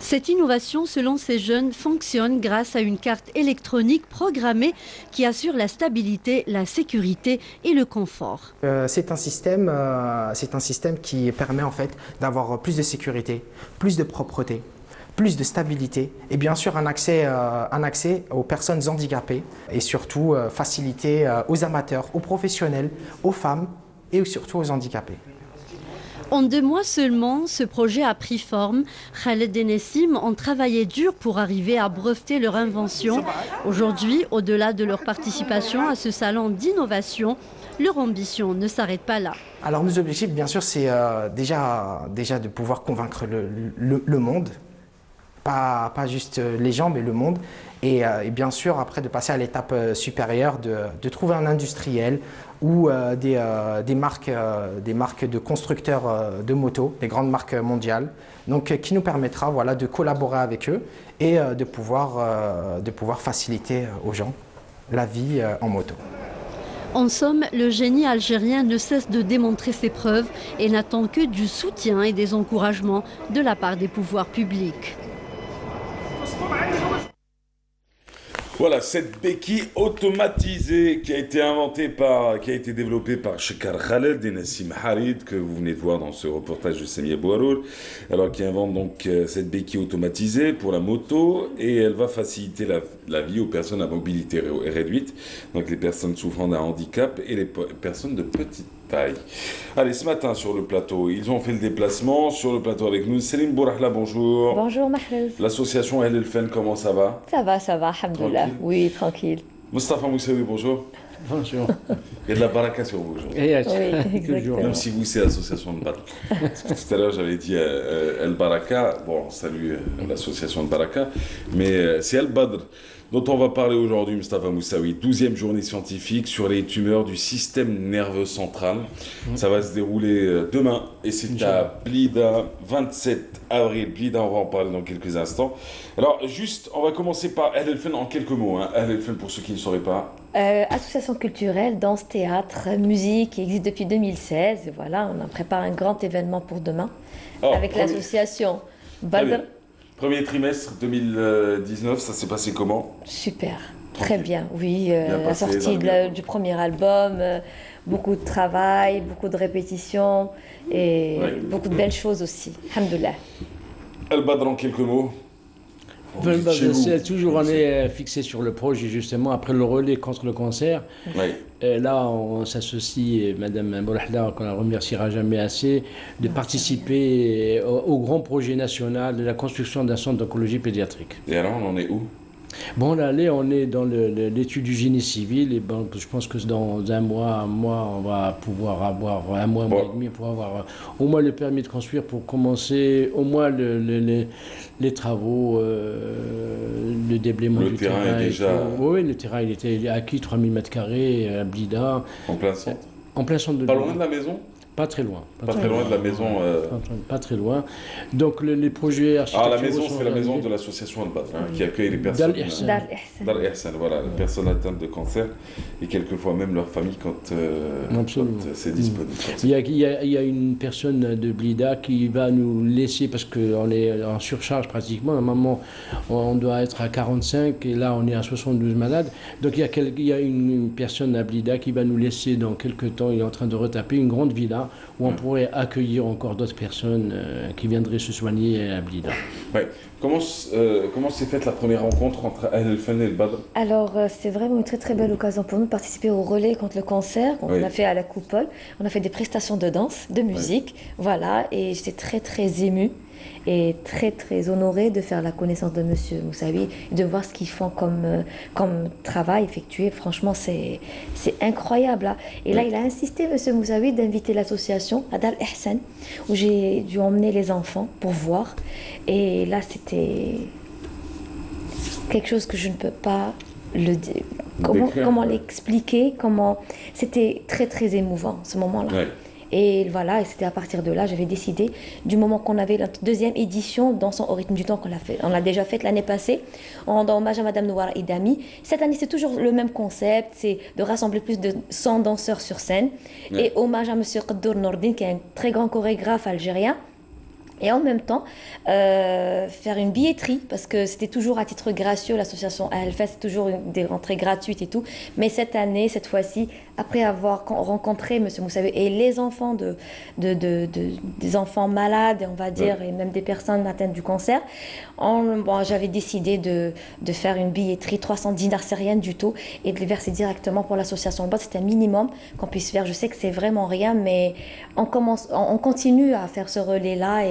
[SPEAKER 8] Cette innovation, selon ces jeunes, fonctionne grâce à une carte électronique programmée qui assure la stabilité, la sécurité et le confort.
[SPEAKER 10] C'est un système qui permet en fait d'avoir plus de sécurité, plus de propreté, plus de stabilité et bien sûr un accès aux personnes handicapées et surtout faciliter aux amateurs, aux professionnels, aux femmes et surtout aux handicapés.
[SPEAKER 8] En 2 mois seulement, ce projet a pris forme. Khaled et Nassim ont travaillé dur pour arriver à breveter leur invention. Aujourd'hui, au-delà de leur participation à ce salon d'innovation, leur ambition ne s'arrête pas là.
[SPEAKER 10] Alors nos objectifs, bien sûr, c'est déjà de pouvoir convaincre le monde, pas juste les gens, mais le monde. Et bien sûr, après, de passer à l'étape supérieure, de trouver un industriel ou des marques de constructeurs de motos, des grandes marques mondiales, donc, qui nous permettra voilà, de collaborer avec eux et de pouvoir faciliter aux gens la vie en moto.
[SPEAKER 8] En somme, le génie algérien ne cesse de démontrer ses preuves et n'attend que du soutien et des encouragements de la part des pouvoirs publics.
[SPEAKER 1] Voilà, cette béquille automatisée qui a été développée par Shekar Khaled et Nassim Harid, que vous venez de voir dans ce reportage de Samia Bouharouch, alors qui invente donc cette béquille automatisée pour la moto, et elle va faciliter la vie aux personnes à mobilité réduite, donc les personnes souffrant d'un handicap et les personnes de petite taille. Allez, ce matin sur le plateau, ils ont fait le déplacement sur le plateau avec nous. Céline Bourahla, bonjour.
[SPEAKER 11] Bonjour Mahrez.
[SPEAKER 1] L'association El Elfen, comment ça va?
[SPEAKER 11] Ça va, alhamdoulilah. Oui, tranquille.
[SPEAKER 1] Mustafa Moussaoui, bonjour.
[SPEAKER 7] Bonjour.
[SPEAKER 1] Il y a de la baraka sur vous aujourd'hui.
[SPEAKER 11] Oui, exactement.
[SPEAKER 1] Même si vous, c'est l'association de Badr. Parce que tout à l'heure, j'avais dit El Baraka. Bon, salut l'association de Baraka. Mais c'est El Badr dont on va parler aujourd'hui, Mustafa Moussaoui. 12e journée scientifique sur les tumeurs du système nerveux central. Ça va se dérouler demain. Et c'est à Blida, 27 avril. Blida, on va en parler dans quelques instants. Alors, juste, on va commencer par El Elfen en quelques mots. Hein. El Elfen, pour ceux qui ne sauraient pas.
[SPEAKER 11] Association culturelle, danse, théâtre, musique, qui existe depuis 2016. Et voilà, on en prépare un grand événement pour demain avec l'association Badr.
[SPEAKER 1] Premier trimestre 2019, ça s'est passé comment?
[SPEAKER 11] Super, très bien, oui. La sortie du premier album, beaucoup de travail, beaucoup de répétitions et beaucoup de belles choses aussi. Alhamdoulilah.
[SPEAKER 1] El Badr en quelques mots.
[SPEAKER 12] Toujours on est fixé sur le projet justement après le relais contre le cancer. Là on s'associe, Madame Bourahla, qu'on ne remerciera jamais assez, de participer au grand projet national de la construction d'un centre d'oncologie pédiatrique.
[SPEAKER 1] Et alors on en est où?
[SPEAKER 12] Bon, là, on est dans l'étude du génie civil et bon, je pense que dans un mois, on va pouvoir avoir un mois et demi pour avoir au moins le permis de construire pour commencer au moins les travaux, le déblaiement du terrain. Le terrain est déjà... Oui, le terrain il était acquis, 3000 m² à Blida.
[SPEAKER 1] En plein centre?
[SPEAKER 12] En plein centre de
[SPEAKER 1] Pas loin de la maison?
[SPEAKER 12] Pas très loin.
[SPEAKER 1] Pas très loin de la maison.
[SPEAKER 12] Pas très loin. Donc les projets architecturaux.
[SPEAKER 1] Alors la maison, c'est la maison de l'association Al-Badr, qui accueille les personnes. Dar Ihsan, voilà, les personnes atteintes de cancer et quelquefois même leur famille quand c'est disponible.
[SPEAKER 12] Il y a une personne de Blida qui va nous laisser, parce qu'on est en surcharge pratiquement. Normalement, on doit être à 45 et là, on est à 72 malades. Donc il y a une personne à Blida qui va nous laisser dans quelques temps. Il est en train de retaper une grande villa où on pourrait accueillir encore d'autres personnes qui viendraient se soigner à Blida.
[SPEAKER 1] Ouais. Comment s'est faite la première rencontre entre Al-Fan et le Badr?
[SPEAKER 11] Alors, c'est vraiment une très très belle occasion pour nous de participer au relais contre le cancer qu'on a fait à la Coupole. On a fait des prestations de danse, de musique, voilà, et j'étais très très émue et très très honorée de faire la connaissance de Monsieur Moussaoui et de voir ce qu'ils font comme travail effectué. Franchement, c'est incroyable. Hein. Et là, il a insisté, Monsieur Moussaoui, d'inviter l'association à Dar Ihsan, où j'ai dû emmener les enfants pour voir. Et là, c'était quelque chose que je ne peux pas le dire. Comment l'expliquer, c'était très très émouvant ce moment-là. Ouais. Et voilà, et c'était à partir de là, j'avais décidé, du moment qu'on avait la deuxième édition, Dansons au rythme du temps, on l'a déjà faite l'année passée, en rendant hommage à Madame Nouara Idami. Cette année, c'est toujours le même concept, c'est de rassembler plus de 100 danseurs sur scène. Ouais. Et hommage à Monsieur Qaddour Nordine, qui est un très grand chorégraphe algérien. Et en même temps, faire une billetterie, parce que c'était toujours à titre gracieux, l'association ALFA, c'est toujours des rentrées gratuites et tout. Mais cette année, cette fois-ci, après avoir rencontré M. Moussaoui et les enfants des enfants malades, on va dire, et même des personnes atteintes du cancer, j'avais décidé de faire une billetterie, 300 dinars, c'est rien du tout, et de les verser directement pour l'association. C'est un minimum qu'on puisse faire. Je sais que c'est vraiment rien, mais on continue à faire ce relais-là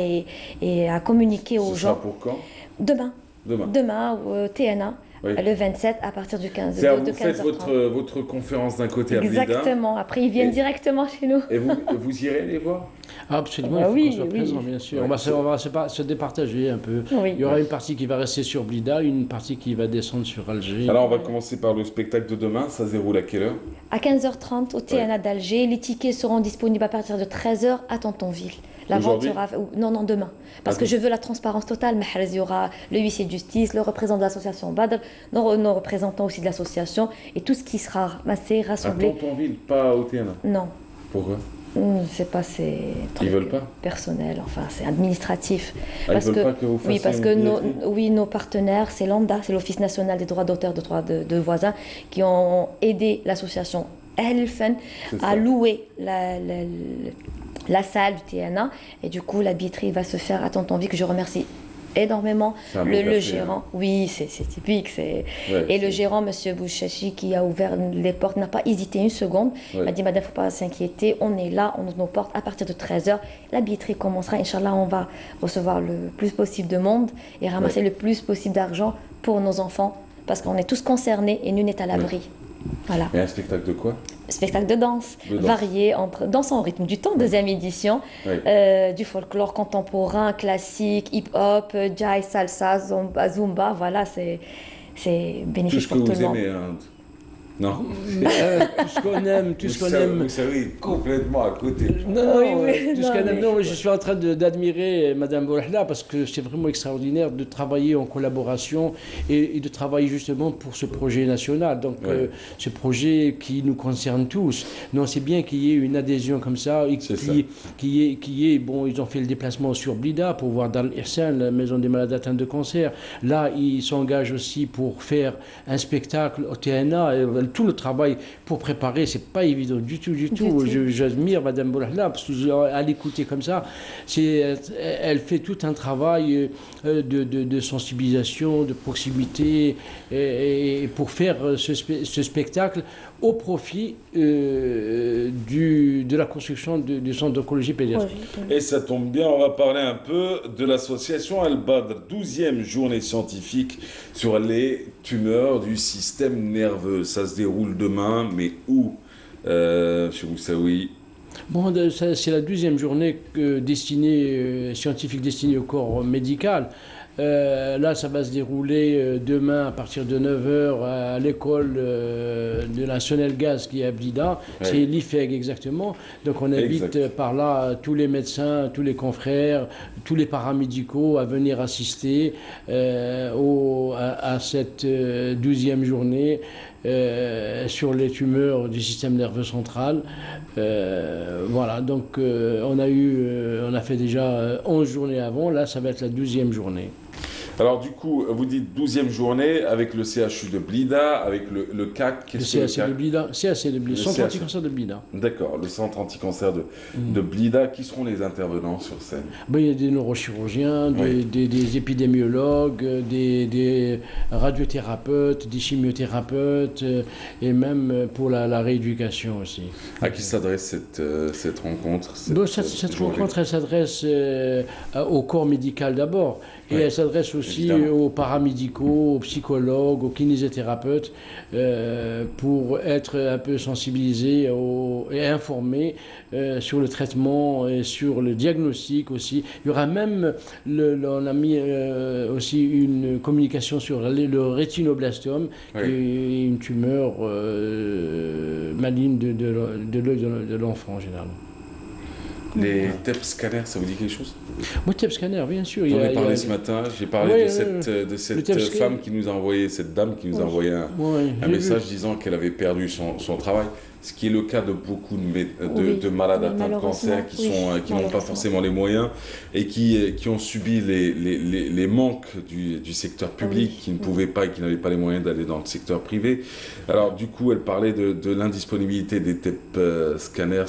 [SPEAKER 11] et à communiquer aux gens.
[SPEAKER 1] Ça pour quand?
[SPEAKER 11] Demain, au TNA. Oui. Le 27 à partir du 15.
[SPEAKER 1] Vous faites votre conférence d'un côté à Blida.
[SPEAKER 11] Exactement. Après, ils viennent directement chez nous.
[SPEAKER 1] Et vous irez les voir?
[SPEAKER 12] Absolument, il faut qu'on soit présent, bien sûr. Ouais, on va se départager un peu. Oui. Il y aura une partie qui va rester sur Blida, une partie qui va descendre sur Alger.
[SPEAKER 1] Alors, on va commencer par le spectacle de demain. Ça se déroule à quelle heure?
[SPEAKER 11] À 15h30 au TNA d'Alger. Les tickets seront disponibles à partir de 13h à Tontonville. La vente sera... Non, demain. Parce que je veux la transparence totale. Il y aura le huissier de justice, le représentant de l'association Badr, nos représentants aussi de l'association, et tout ce qui sera ramassé, rassemblé.
[SPEAKER 1] À Tontonville, pas au TNA?
[SPEAKER 11] Non.
[SPEAKER 1] Pourquoi?
[SPEAKER 11] C'est pas ces trucs
[SPEAKER 1] Ils veulent pas
[SPEAKER 11] personnels, enfin c'est administratif.
[SPEAKER 1] Parce ils veulent pas que vous fassiez
[SPEAKER 11] parce que nos partenaires, c'est l'ONDA, c'est l'Office national des droits d'auteur de voisins, qui ont aidé l'association Al-Fan à louer la salle du TNA, et du coup la billetterie va se faire à Tontonville, que je remercie énormément le gérant. Oui, c'est typique. Et le gérant, M. Bouchachi, qui a ouvert les portes, n'a pas hésité une seconde. Il m'a dit, madame, il ne faut pas s'inquiéter, on est là, on ouvre nos portes à partir de 13h. La billetterie commencera. Inch'Allah, on va recevoir le plus possible de monde et ramasser le plus possible d'argent pour nos enfants, parce qu'on est tous concernés et nul n'est à l'abri. Voilà.
[SPEAKER 1] Et un spectacle de quoi?
[SPEAKER 11] Spectacle de danse, varié entre Dansons au rythme du temps, deuxième édition, du folklore contemporain, classique, hip-hop, jazz, salsa, zumba, voilà, c'est bénéfique pour tout le monde.
[SPEAKER 1] Tout ce que vous aimez, hein. Non.
[SPEAKER 12] Tout ce qu'on aime, tout ce qu'on aime.
[SPEAKER 1] Vous savez, complètement à côté.
[SPEAKER 12] Non, tout ce qu'on aime. Non, je suis en train d'admirer Madame Boulahla, parce que c'est vraiment extraordinaire de travailler en collaboration et de travailler justement pour ce projet national. Donc, ce projet qui nous concerne tous. Non, c'est bien qu'il y ait une adhésion comme ça, et bon, ils ont fait le déplacement sur Blida pour voir Dar Ihsan, la maison des malades atteints de cancer. Là, ils s'engagent aussi pour faire un spectacle au TNA. Tout le travail pour préparer, c'est pas évident du tout. J'admire Madame Boulahla, parce qu'à l'écouter comme ça, elle fait tout un travail de sensibilisation, de proximité, et pour faire ce spectacle au profit de la construction du centre d'oncologie pédiatrique.
[SPEAKER 1] Et ça tombe bien, on va parler un peu de l'association Al-Badr, 12e journée scientifique sur les tumeurs du système nerveux. Ça se déroule demain, mais où, chez Moussaoui?
[SPEAKER 12] Bon, c'est la 12e journée scientifique destinée au corps médical. Là, ça va se dérouler demain à partir de 9h à l'école de la Sonelgaz qui est à Blida. C'est l'IFEG exactement. Donc on invite par là tous les médecins, tous les confrères, tous les paramédicaux à venir assister à cette 12e journée sur les tumeurs du système nerveux central. Voilà, donc on a fait déjà 11 journées avant, là ça va être la 12e journée.
[SPEAKER 1] Alors du coup, vous dites 12e journée avec le CHU de Blida, avec le CAC.
[SPEAKER 12] Le CAC de Blida, Centre anticancer de Blida.
[SPEAKER 1] D'accord, le centre anticancer de Blida. Qui seront les intervenants sur scène?
[SPEAKER 12] Il y a des neurochirurgiens, des épidémiologues, des radiothérapeutes, des chimiothérapeutes, et même pour la rééducation aussi.
[SPEAKER 1] À qui s'adresse cette rencontre?
[SPEAKER 12] Cette rencontre, elle s'adresse au corps médical d'abord. Et elle s'adresse aussi aux paramédicaux, aux psychologues, aux kinésithérapeutes, pour être un peu sensibilisés et informés sur le traitement et sur le diagnostic aussi. Il y aura même, on a mis aussi une communication sur le rétinoblastome, qui est une tumeur maligne de l'œil de l'enfant généralement.
[SPEAKER 1] Les TEP scanners, ça vous dit quelque chose?
[SPEAKER 12] Moi, TEP scanner, bien sûr.
[SPEAKER 1] J'en ai parlé ce matin. J'ai parlé de cette femme qui nous a envoyé, cette dame qui nous a envoyé un message disant qu'elle avait perdu son travail. Ce qui est le cas de beaucoup de malades atteints de cancer qui n'ont pas forcément les moyens et qui ont subi les manques du secteur public, qui ne pouvaient pas et qui n'avaient pas les moyens d'aller dans le secteur privé. Alors du coup, elle parlait de l'indisponibilité des TEP scanners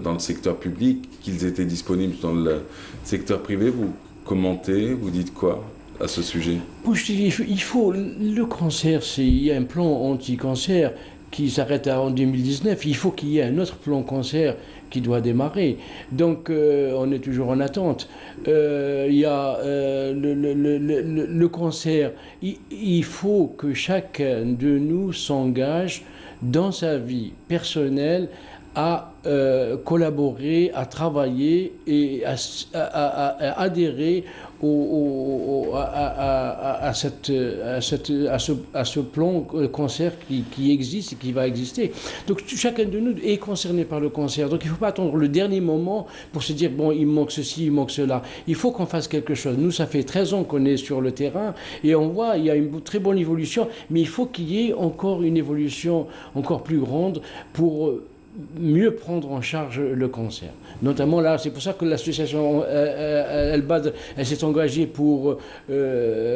[SPEAKER 1] dans le secteur public, qu'ils étaient disponibles dans le secteur privé. Vous commentez, vous dites quoi à ce sujet?
[SPEAKER 12] Moi, je dis, le cancer, il y a un plan anti-cancer qui s'arrête en 2019, il faut qu'il y ait un autre plan cancer qui doit démarrer. Donc on est toujours en attente. Il y a le cancer. Il faut que chacun de nous s'engage dans sa vie personnelle à collaborer, à travailler et à adhérer à ce plan cancer qui existe et qui va exister. Donc chacun de nous est concerné par le cancer. Donc il ne faut pas attendre le dernier moment pour se dire bon, il me manque ceci, il me manque cela. Il faut qu'on fasse quelque chose. Nous, ça fait 13 ans qu'on est sur le terrain et on voit il y a une très bonne évolution, mais il faut qu'il y ait encore une évolution encore plus grande pour mieux prendre en charge le cancer. Notamment là, c'est pour ça que l'association elle s'est engagée pour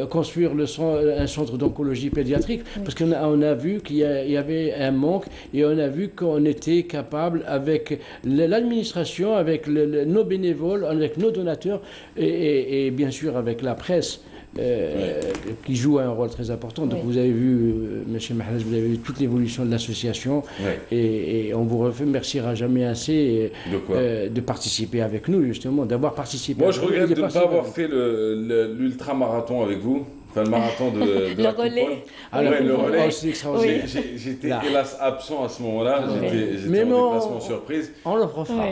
[SPEAKER 12] construire un centre d'oncologie pédiatrique, parce qu'on a vu qu'il y avait un manque et on a vu qu'on était capable, avec l'administration, avec nos bénévoles, avec nos donateurs et bien sûr avec la presse, qui joue un rôle très important. Donc vous avez vu, M. Mahrez, vous avez vu toute l'évolution de l'association et on vous remerciera jamais assez de participer avec nous, justement, d'avoir participé.
[SPEAKER 1] Moi, je regrette de ne pas avoir fait l'ultra-marathon avec vous. Enfin, le marathon de la
[SPEAKER 11] relais.
[SPEAKER 1] Le relais.
[SPEAKER 12] C'est extraordinaire.
[SPEAKER 1] J'étais hélas absent à ce moment-là. J'étais en déplacement surprise.
[SPEAKER 12] On le refera.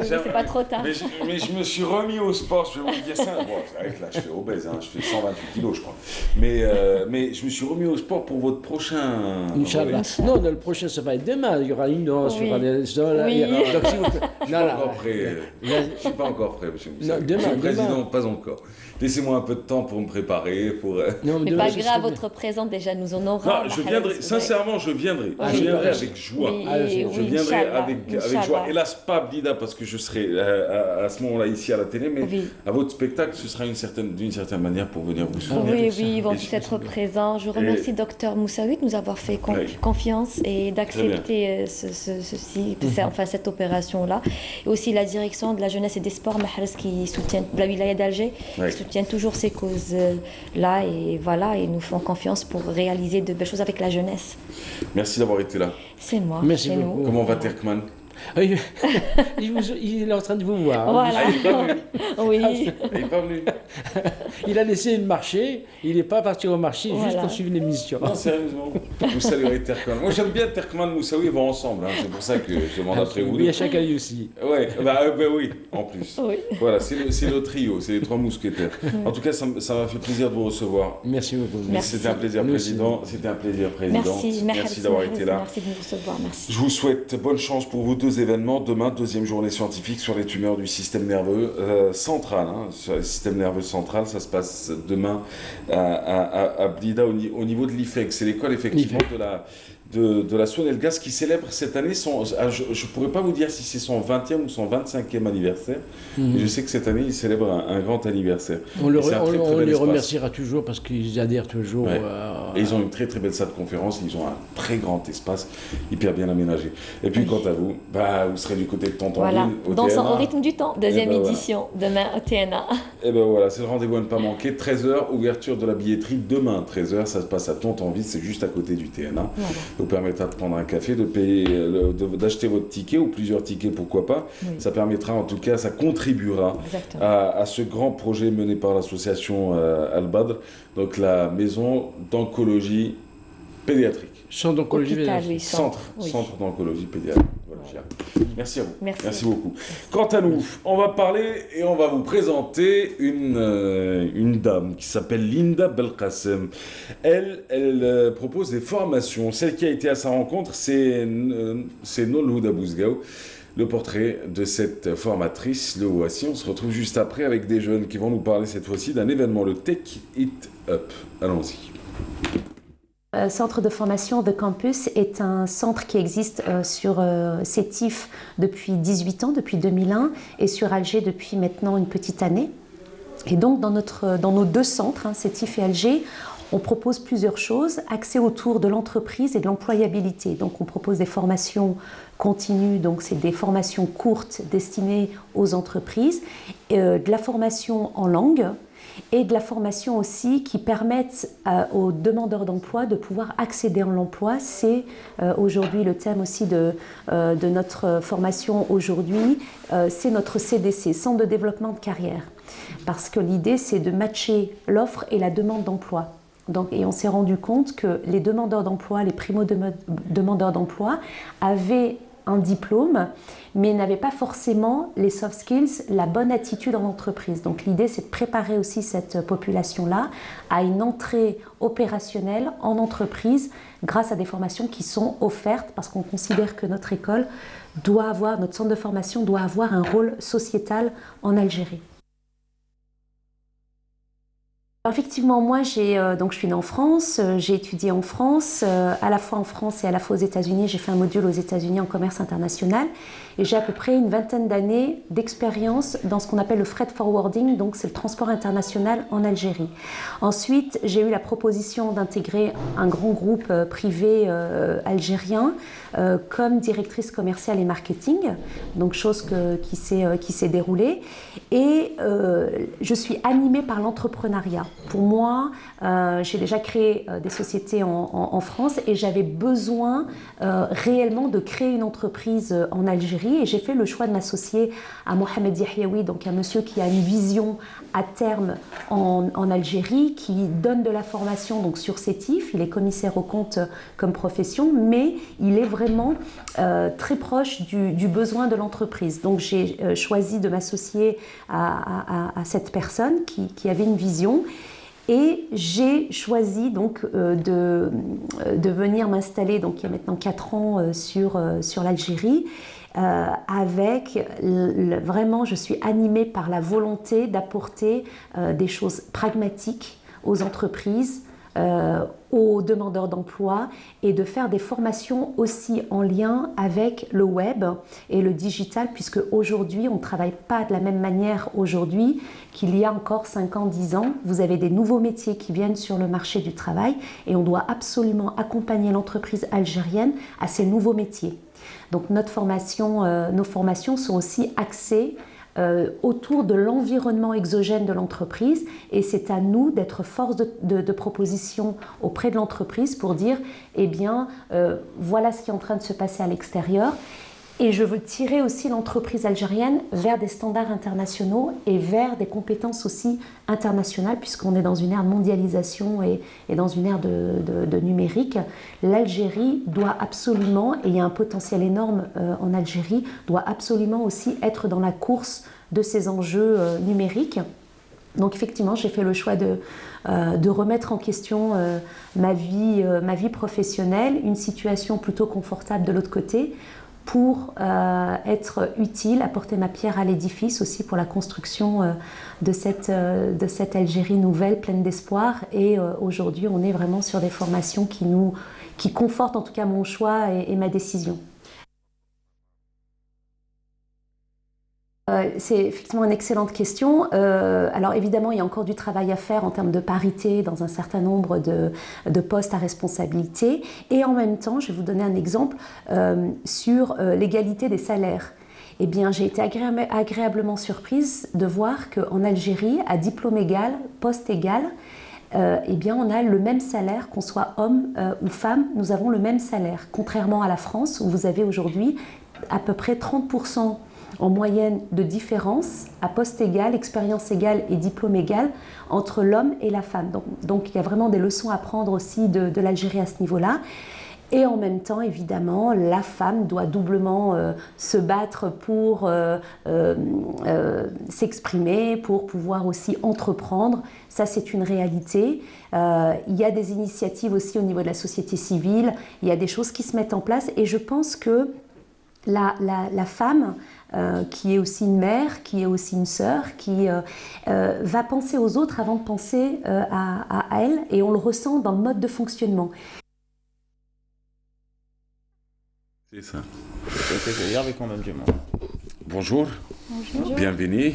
[SPEAKER 11] C'est pas trop tard.
[SPEAKER 1] Mais je me suis remis au sport. Je vais vous dire ça. Bon, c'est vrai que là, je fais obèse. Je fais 128 kilos, je crois. Mais je me suis remis au sport pour votre prochain.
[SPEAKER 12] Inch'Allah. Non, le prochain, ça va être demain. Il y aura une danse, il y aura des sols.
[SPEAKER 1] Je ne suis pas encore prêt, monsieur Moussa. Monsieur le Président, pas encore. Laissez-moi un peu de temps pour me préparer.
[SPEAKER 11] Mais pas grave, votre présence déjà nous honorera.
[SPEAKER 1] Non, je viendrai, sincèrement, je viendrai. Je viendrai avec joie. Je viendrai avec joie. Hélas, pas Blida, parce que je serai à ce moment-là ici à la télé, mais à votre spectacle, ce sera d'une certaine manière pour venir vous soutenir.
[SPEAKER 11] Oui, ils vont tous être présents. Je remercie Dr Moussaoui de nous avoir fait confiance et d'accepter cette opération-là. Et aussi la direction de la jeunesse et des sports, Mahrez, qui soutient la wilaya d'Alger, qui soutient toujours ces causes-là. Et voilà, ils nous font confiance pour réaliser de belles choses avec la jeunesse.
[SPEAKER 1] Merci d'avoir été là.
[SPEAKER 11] C'est moi.
[SPEAKER 12] Merci beaucoup.
[SPEAKER 1] Comment va Terkman?
[SPEAKER 12] Il est en train de vous voir.
[SPEAKER 11] Voilà.
[SPEAKER 1] Ah, il n'est pas venu.
[SPEAKER 11] Oui.
[SPEAKER 1] Il n'est pas venu.
[SPEAKER 12] Il a laissé une marché, il n'est pas parti au marché juste
[SPEAKER 11] Voilà.
[SPEAKER 12] pour suivre l'émission.
[SPEAKER 1] Non, sérieusement. Vous saluerez Terkman. Moi, j'aime bien Terkman, Moussaoui, ils vont ensemble. Hein. C'est pour ça que je demande après vous.
[SPEAKER 12] Il y a chacun aussi.
[SPEAKER 1] Ouais, oui, en plus.
[SPEAKER 11] Oui.
[SPEAKER 1] Voilà, c'est le trio, c'est les trois mousquetaires. En tout cas, ça m'a fait plaisir de vous recevoir.
[SPEAKER 12] Merci beaucoup.
[SPEAKER 11] Merci.
[SPEAKER 1] C'était un plaisir,
[SPEAKER 12] Nous
[SPEAKER 1] président. C'était un plaisir, président.
[SPEAKER 11] Merci
[SPEAKER 1] d'avoir été là.
[SPEAKER 11] Merci de nous recevoir. Merci.
[SPEAKER 1] Je vous souhaite bonne chance pour vos deux événements. Demain, deuxième journée scientifique sur les tumeurs du système nerveux central. Hein, sur le système nerveux central, ça se passe demain à Blida au niveau de l'IFEG. C'est l'école effectivement de la Saône-et-le-Gaz qui célèbre cette année je ne pourrais pas vous dire si c'est son 20e ou son 25e anniversaire, mais je sais que cette année, il célèbre un grand anniversaire.
[SPEAKER 12] On les remerciera toujours parce qu'ils adhèrent toujours.
[SPEAKER 1] Ouais. Et ils ont une très très belle salle de conférence, ils ont un très grand espace, hyper bien aménagé. Et puis quant à vous, vous serez du côté de Tontonville,
[SPEAKER 11] Voilà,
[SPEAKER 1] au
[SPEAKER 11] dansant
[SPEAKER 1] TNA.
[SPEAKER 11] au rythme du temps, deuxième
[SPEAKER 1] voilà.
[SPEAKER 11] édition, demain au TNA.
[SPEAKER 1] Et ben voilà, c'est le rendez-vous à ne pas manquer. 13h, ouverture de la billetterie demain. 13h, ça se passe à Tontonville, c'est juste à côté du TNA. Voilà. Vous permettra de prendre un café, de payer, d'acheter votre ticket ou plusieurs tickets, pourquoi pas. Oui. Ça permettra, en tout cas, ça contribuera à ce grand projet mené par l'association Al-Badr, donc la maison d'oncologie pédiatrique.
[SPEAKER 12] Centre d'oncologie pédiatrique.
[SPEAKER 11] Oui,
[SPEAKER 1] centre d'oncologie pédiatrique. Voilà, merci à vous. Merci beaucoup. Quant à nous, on va parler et on va vous présenter une dame qui s'appelle Linda Belkacem. Elle propose des formations. Celle qui a été à sa rencontre, c'est Nolhouda Bouzgaou. Le portrait de cette formatrice, le voici. On se retrouve juste après avec des jeunes qui vont nous parler cette fois-ci d'un événement, le Take It Up. Allons-y.
[SPEAKER 13] Centre de formation The Campus est un centre qui existe sur Sétif depuis 18 ans, depuis 2001, et sur Alger depuis maintenant une petite année. Et donc dans nos deux centres, Sétif et Alger, on propose plusieurs choses, axées autour de l'entreprise et de l'employabilité. Donc on propose des formations continues, donc c'est des formations courtes destinées aux entreprises, de la formation en langue, et de la formation aussi qui permettent aux demandeurs d'emploi de pouvoir accéder à l'emploi. C'est aujourd'hui le thème aussi de notre formation aujourd'hui, c'est notre CDC, Centre de développement de carrière. Parce que l'idée, c'est de matcher l'offre et la demande d'emploi. Et on s'est rendu compte que les demandeurs d'emploi, les primo-demandeurs d'emploi avaient un diplôme, mais n'avaient pas forcément les soft skills, la bonne attitude en entreprise. Donc l'idée, c'est de préparer aussi cette population-là à une entrée opérationnelle en entreprise grâce à des formations qui sont offertes parce qu'on considère que notre école doit avoir, notre centre de formation doit avoir un rôle sociétal en Algérie. Effectivement, moi, donc je suis née en France, j'ai étudié en France, à la fois en France et à la fois aux États-Unis. J'ai fait un module aux États-Unis en commerce international et j'ai à peu près une vingtaine d'années d'expérience dans ce qu'on appelle le freight forwarding, donc c'est le transport international en Algérie. Ensuite, j'ai eu la proposition d'intégrer un grand groupe privé algérien comme directrice commerciale et marketing, donc chose qui s'est déroulée. Et je suis animée par l'entrepreneuriat. Pour moi, j'ai déjà créé des sociétés en France et j'avais besoin réellement de créer une entreprise en Algérie et j'ai fait le choix de m'associer à Mohamed Yahyaoui, donc un monsieur qui a une vision à terme en Algérie, qui donne de la formation donc sur Sétif, il est commissaire aux comptes comme profession, mais il est vraiment très proche du besoin de l'entreprise. Donc j'ai choisi de m'associer à cette personne qui avait une vision. Et j'ai choisi donc de venir m'installer, donc il y a maintenant 4 ans sur l'Algérie, avec vraiment, je suis animée par la volonté d'apporter des choses pragmatiques aux entreprises, aux demandeurs d'emploi et de faire des formations aussi en lien avec le web et le digital, puisque aujourd'hui on ne travaille pas de la même manière aujourd'hui qu'il y a encore 5 ans, 10 ans. Vous avez des nouveaux métiers qui viennent sur le marché du travail et on doit absolument accompagner l'entreprise algérienne à ces nouveaux métiers. Donc nos formations sont aussi axées autour de l'environnement exogène de l'entreprise et c'est à nous d'être force de proposition auprès de l'entreprise pour dire eh bien voilà ce qui est en train de se passer à l'extérieur Et je veux tirer aussi l'entreprise algérienne vers des standards internationaux et vers des compétences aussi internationales, puisqu'on est dans une ère de mondialisation et dans une ère de numérique. L'Algérie doit absolument, et il y a un potentiel énorme en Algérie, doit absolument aussi être dans la course de ces enjeux numériques. Donc effectivement, j'ai fait le choix de remettre en question ma vie professionnelle, une situation plutôt confortable de l'autre côté, pour être utile, apporter ma pierre à l'édifice aussi pour la construction de cette Algérie nouvelle, pleine d'espoir. Et aujourd'hui, on est vraiment sur des formations qui confortent en tout cas mon choix et ma décision. C'est effectivement une excellente question. Alors évidemment, il y a encore du travail à faire en termes de parité dans un certain nombre de postes à responsabilité. Et en même temps, je vais vous donner un exemple sur l'égalité des salaires. Eh bien, j'ai été agréablement surprise de voir qu'en Algérie, à diplôme égal, poste égal, eh bien, on a le même salaire, qu'on soit homme ou femme, nous avons le même salaire. Contrairement à la France, où vous avez aujourd'hui à peu près 30% en moyenne de différence à poste égal, expérience égale et diplôme égal entre l'homme et la femme. Donc il y a vraiment des leçons à prendre aussi de l'Algérie à ce niveau-là. Et en même temps, évidemment, la femme doit doublement se battre pour s'exprimer, pour pouvoir aussi entreprendre. Ça, c'est une réalité. Il y a des initiatives aussi au niveau de la société civile. Il y a des choses qui se mettent en place. Et je pense que la femme, qui est aussi une mère, qui est aussi une sœur, qui va penser aux autres avant de penser à elle. Et on le ressent dans le mode de fonctionnement.
[SPEAKER 1] C'est ça.
[SPEAKER 14] avec quand même du monde.
[SPEAKER 1] Bonjour.
[SPEAKER 15] Bonjour.
[SPEAKER 1] Bienvenue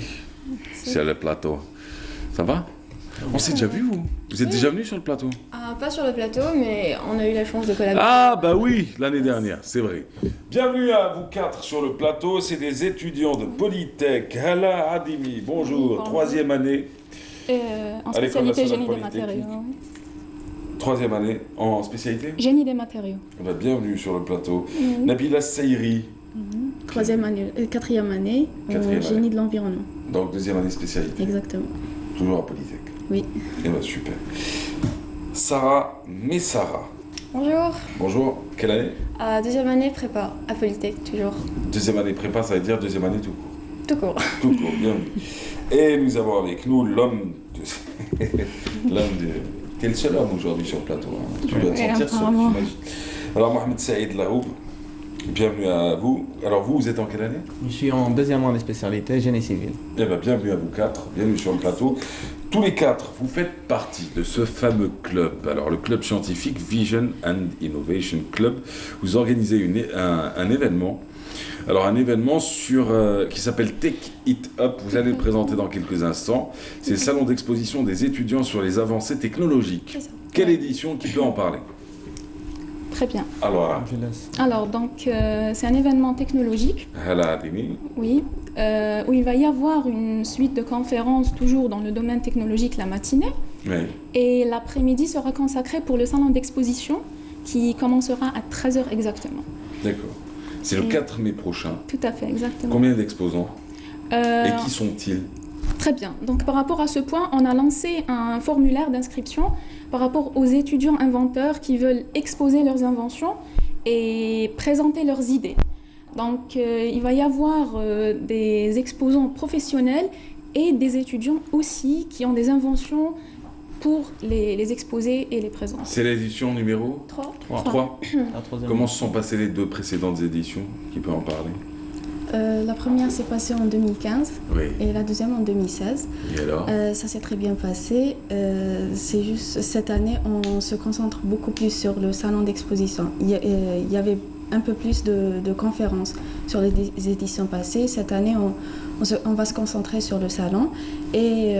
[SPEAKER 1] sur le plateau. Ça va? On s'est déjà vu, vous? Vous êtes déjà venu sur le plateau?
[SPEAKER 15] Pas sur le plateau, mais on a eu la chance de collaborer.
[SPEAKER 1] Ah, bah oui, l'année dernière, c'est vrai. Bienvenue à vous quatre sur le plateau. C'est des étudiants de Polytech. Hala Adimi, bonjour. Troisième année.
[SPEAKER 15] En spécialité génie des matériaux.
[SPEAKER 1] Troisième année en spécialité?
[SPEAKER 15] Génie des matériaux.
[SPEAKER 1] Bienvenue sur le plateau. Nabila Seyri.
[SPEAKER 15] Quatrième année, génie de l'environnement.
[SPEAKER 1] Donc deuxième année spécialité.
[SPEAKER 15] Exactement.
[SPEAKER 1] Toujours à Polytech.
[SPEAKER 15] Oui.
[SPEAKER 1] Eh bien, super. Sarah Messara.
[SPEAKER 15] Bonjour.
[SPEAKER 1] Bonjour. Quelle année?
[SPEAKER 15] Deuxième année prépa, à Polytech, toujours.
[SPEAKER 1] Deuxième année prépa, ça veut dire deuxième année tout court.
[SPEAKER 15] Tout court.
[SPEAKER 1] Tout court, bienvenue. Et nous avons avec nous l'homme de... T'es le seul homme aujourd'hui sur le plateau. Hein. Tu dois te sentir seul, j'imagine. Alors, Mohamed Saïd Laroub, bienvenue à vous. Alors, vous êtes en quelle année?
[SPEAKER 14] Je suis en deuxième année spécialité, génie civil.
[SPEAKER 1] Eh bien, bienvenue à vous quatre, bienvenue sur le plateau. Tous les quatre, vous faites partie de ce fameux club. Alors, le club scientifique Vision and Innovation Club. Vous organisez un événement. Alors, un événement qui s'appelle Tech It Up. Vous allez le présenter dans quelques instants. C'est le salon d'exposition des étudiants sur les avancées technologiques. Quelle édition qui peut en parler?
[SPEAKER 15] Très bien.
[SPEAKER 1] Alors,
[SPEAKER 15] donc, c'est un événement technologique. Oui. Où il va y avoir une suite de conférences, toujours dans le domaine technologique, la matinée.
[SPEAKER 1] Oui.
[SPEAKER 15] Et l'après-midi sera consacré pour le salon d'exposition, qui commencera à 13h exactement.
[SPEAKER 1] D'accord. C'est le 4 mai prochain.
[SPEAKER 15] Tout à fait, exactement.
[SPEAKER 1] Combien d'exposants? Et qui sont-ils?
[SPEAKER 15] Très bien. Donc, par rapport à ce point, on a lancé un formulaire d'inscription par rapport aux étudiants inventeurs qui veulent exposer leurs inventions et présenter leurs idées. Donc, il va y avoir des exposants professionnels et des étudiants aussi qui ont des inventions pour les exposer et les présenter.
[SPEAKER 1] C'est l'édition numéro
[SPEAKER 15] 3.
[SPEAKER 1] 3. Comment se sont passées les deux précédentes éditions? Qui peut en parler?
[SPEAKER 15] La première s'est passée en 2015 et la deuxième en 2016.
[SPEAKER 1] Et alors?
[SPEAKER 15] Ça s'est très bien passé. C'est juste cette année, on se concentre beaucoup plus sur le salon d'exposition. Il y avait un peu plus de conférences sur les éditions passées. Cette année, on va se concentrer sur le salon et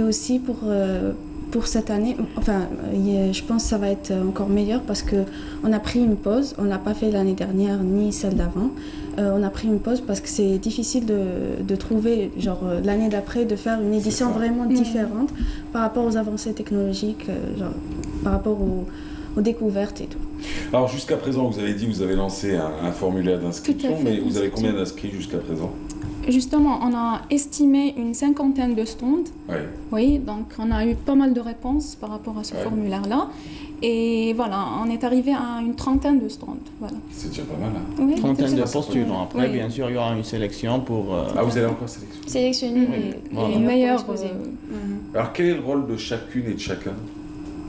[SPEAKER 15] aussi pour cette année, enfin, je pense que ça va être encore meilleur parce qu'on a pris une pause. On ne l'a pas fait l'année dernière ni celle d'avant. On a pris une pause parce que c'est difficile de trouver, genre l'année d'après, de faire une édition vraiment différente par rapport aux avancées technologiques, par rapport aux découvertes et tout.
[SPEAKER 1] Alors jusqu'à présent, vous avez dit que vous avez lancé un formulaire d'inscription,
[SPEAKER 15] Tout à fait,
[SPEAKER 1] mais vous avez combien
[SPEAKER 15] effectivement.
[SPEAKER 1] d'inscrits jusqu'à présent?
[SPEAKER 15] Justement, on a estimé une 50aine de stands.
[SPEAKER 1] Oui.
[SPEAKER 15] Oui, donc on a eu pas mal de réponses par rapport à ce formulaire-là. Et voilà, on est arrivé à une 30aine de stands. Voilà.
[SPEAKER 1] C'est déjà pas mal. Hein.
[SPEAKER 15] Oui,
[SPEAKER 14] Trentaine de
[SPEAKER 15] effectivement.
[SPEAKER 14] postulants. Après,
[SPEAKER 15] Oui.
[SPEAKER 14] bien sûr, il y aura une sélection pour...
[SPEAKER 1] Ah, vous allez encore sélectionner?
[SPEAKER 3] Sélectionner
[SPEAKER 14] Voilà.
[SPEAKER 3] les meilleurs pour exposer.
[SPEAKER 1] Alors quel est le rôle de chacune et de chacun?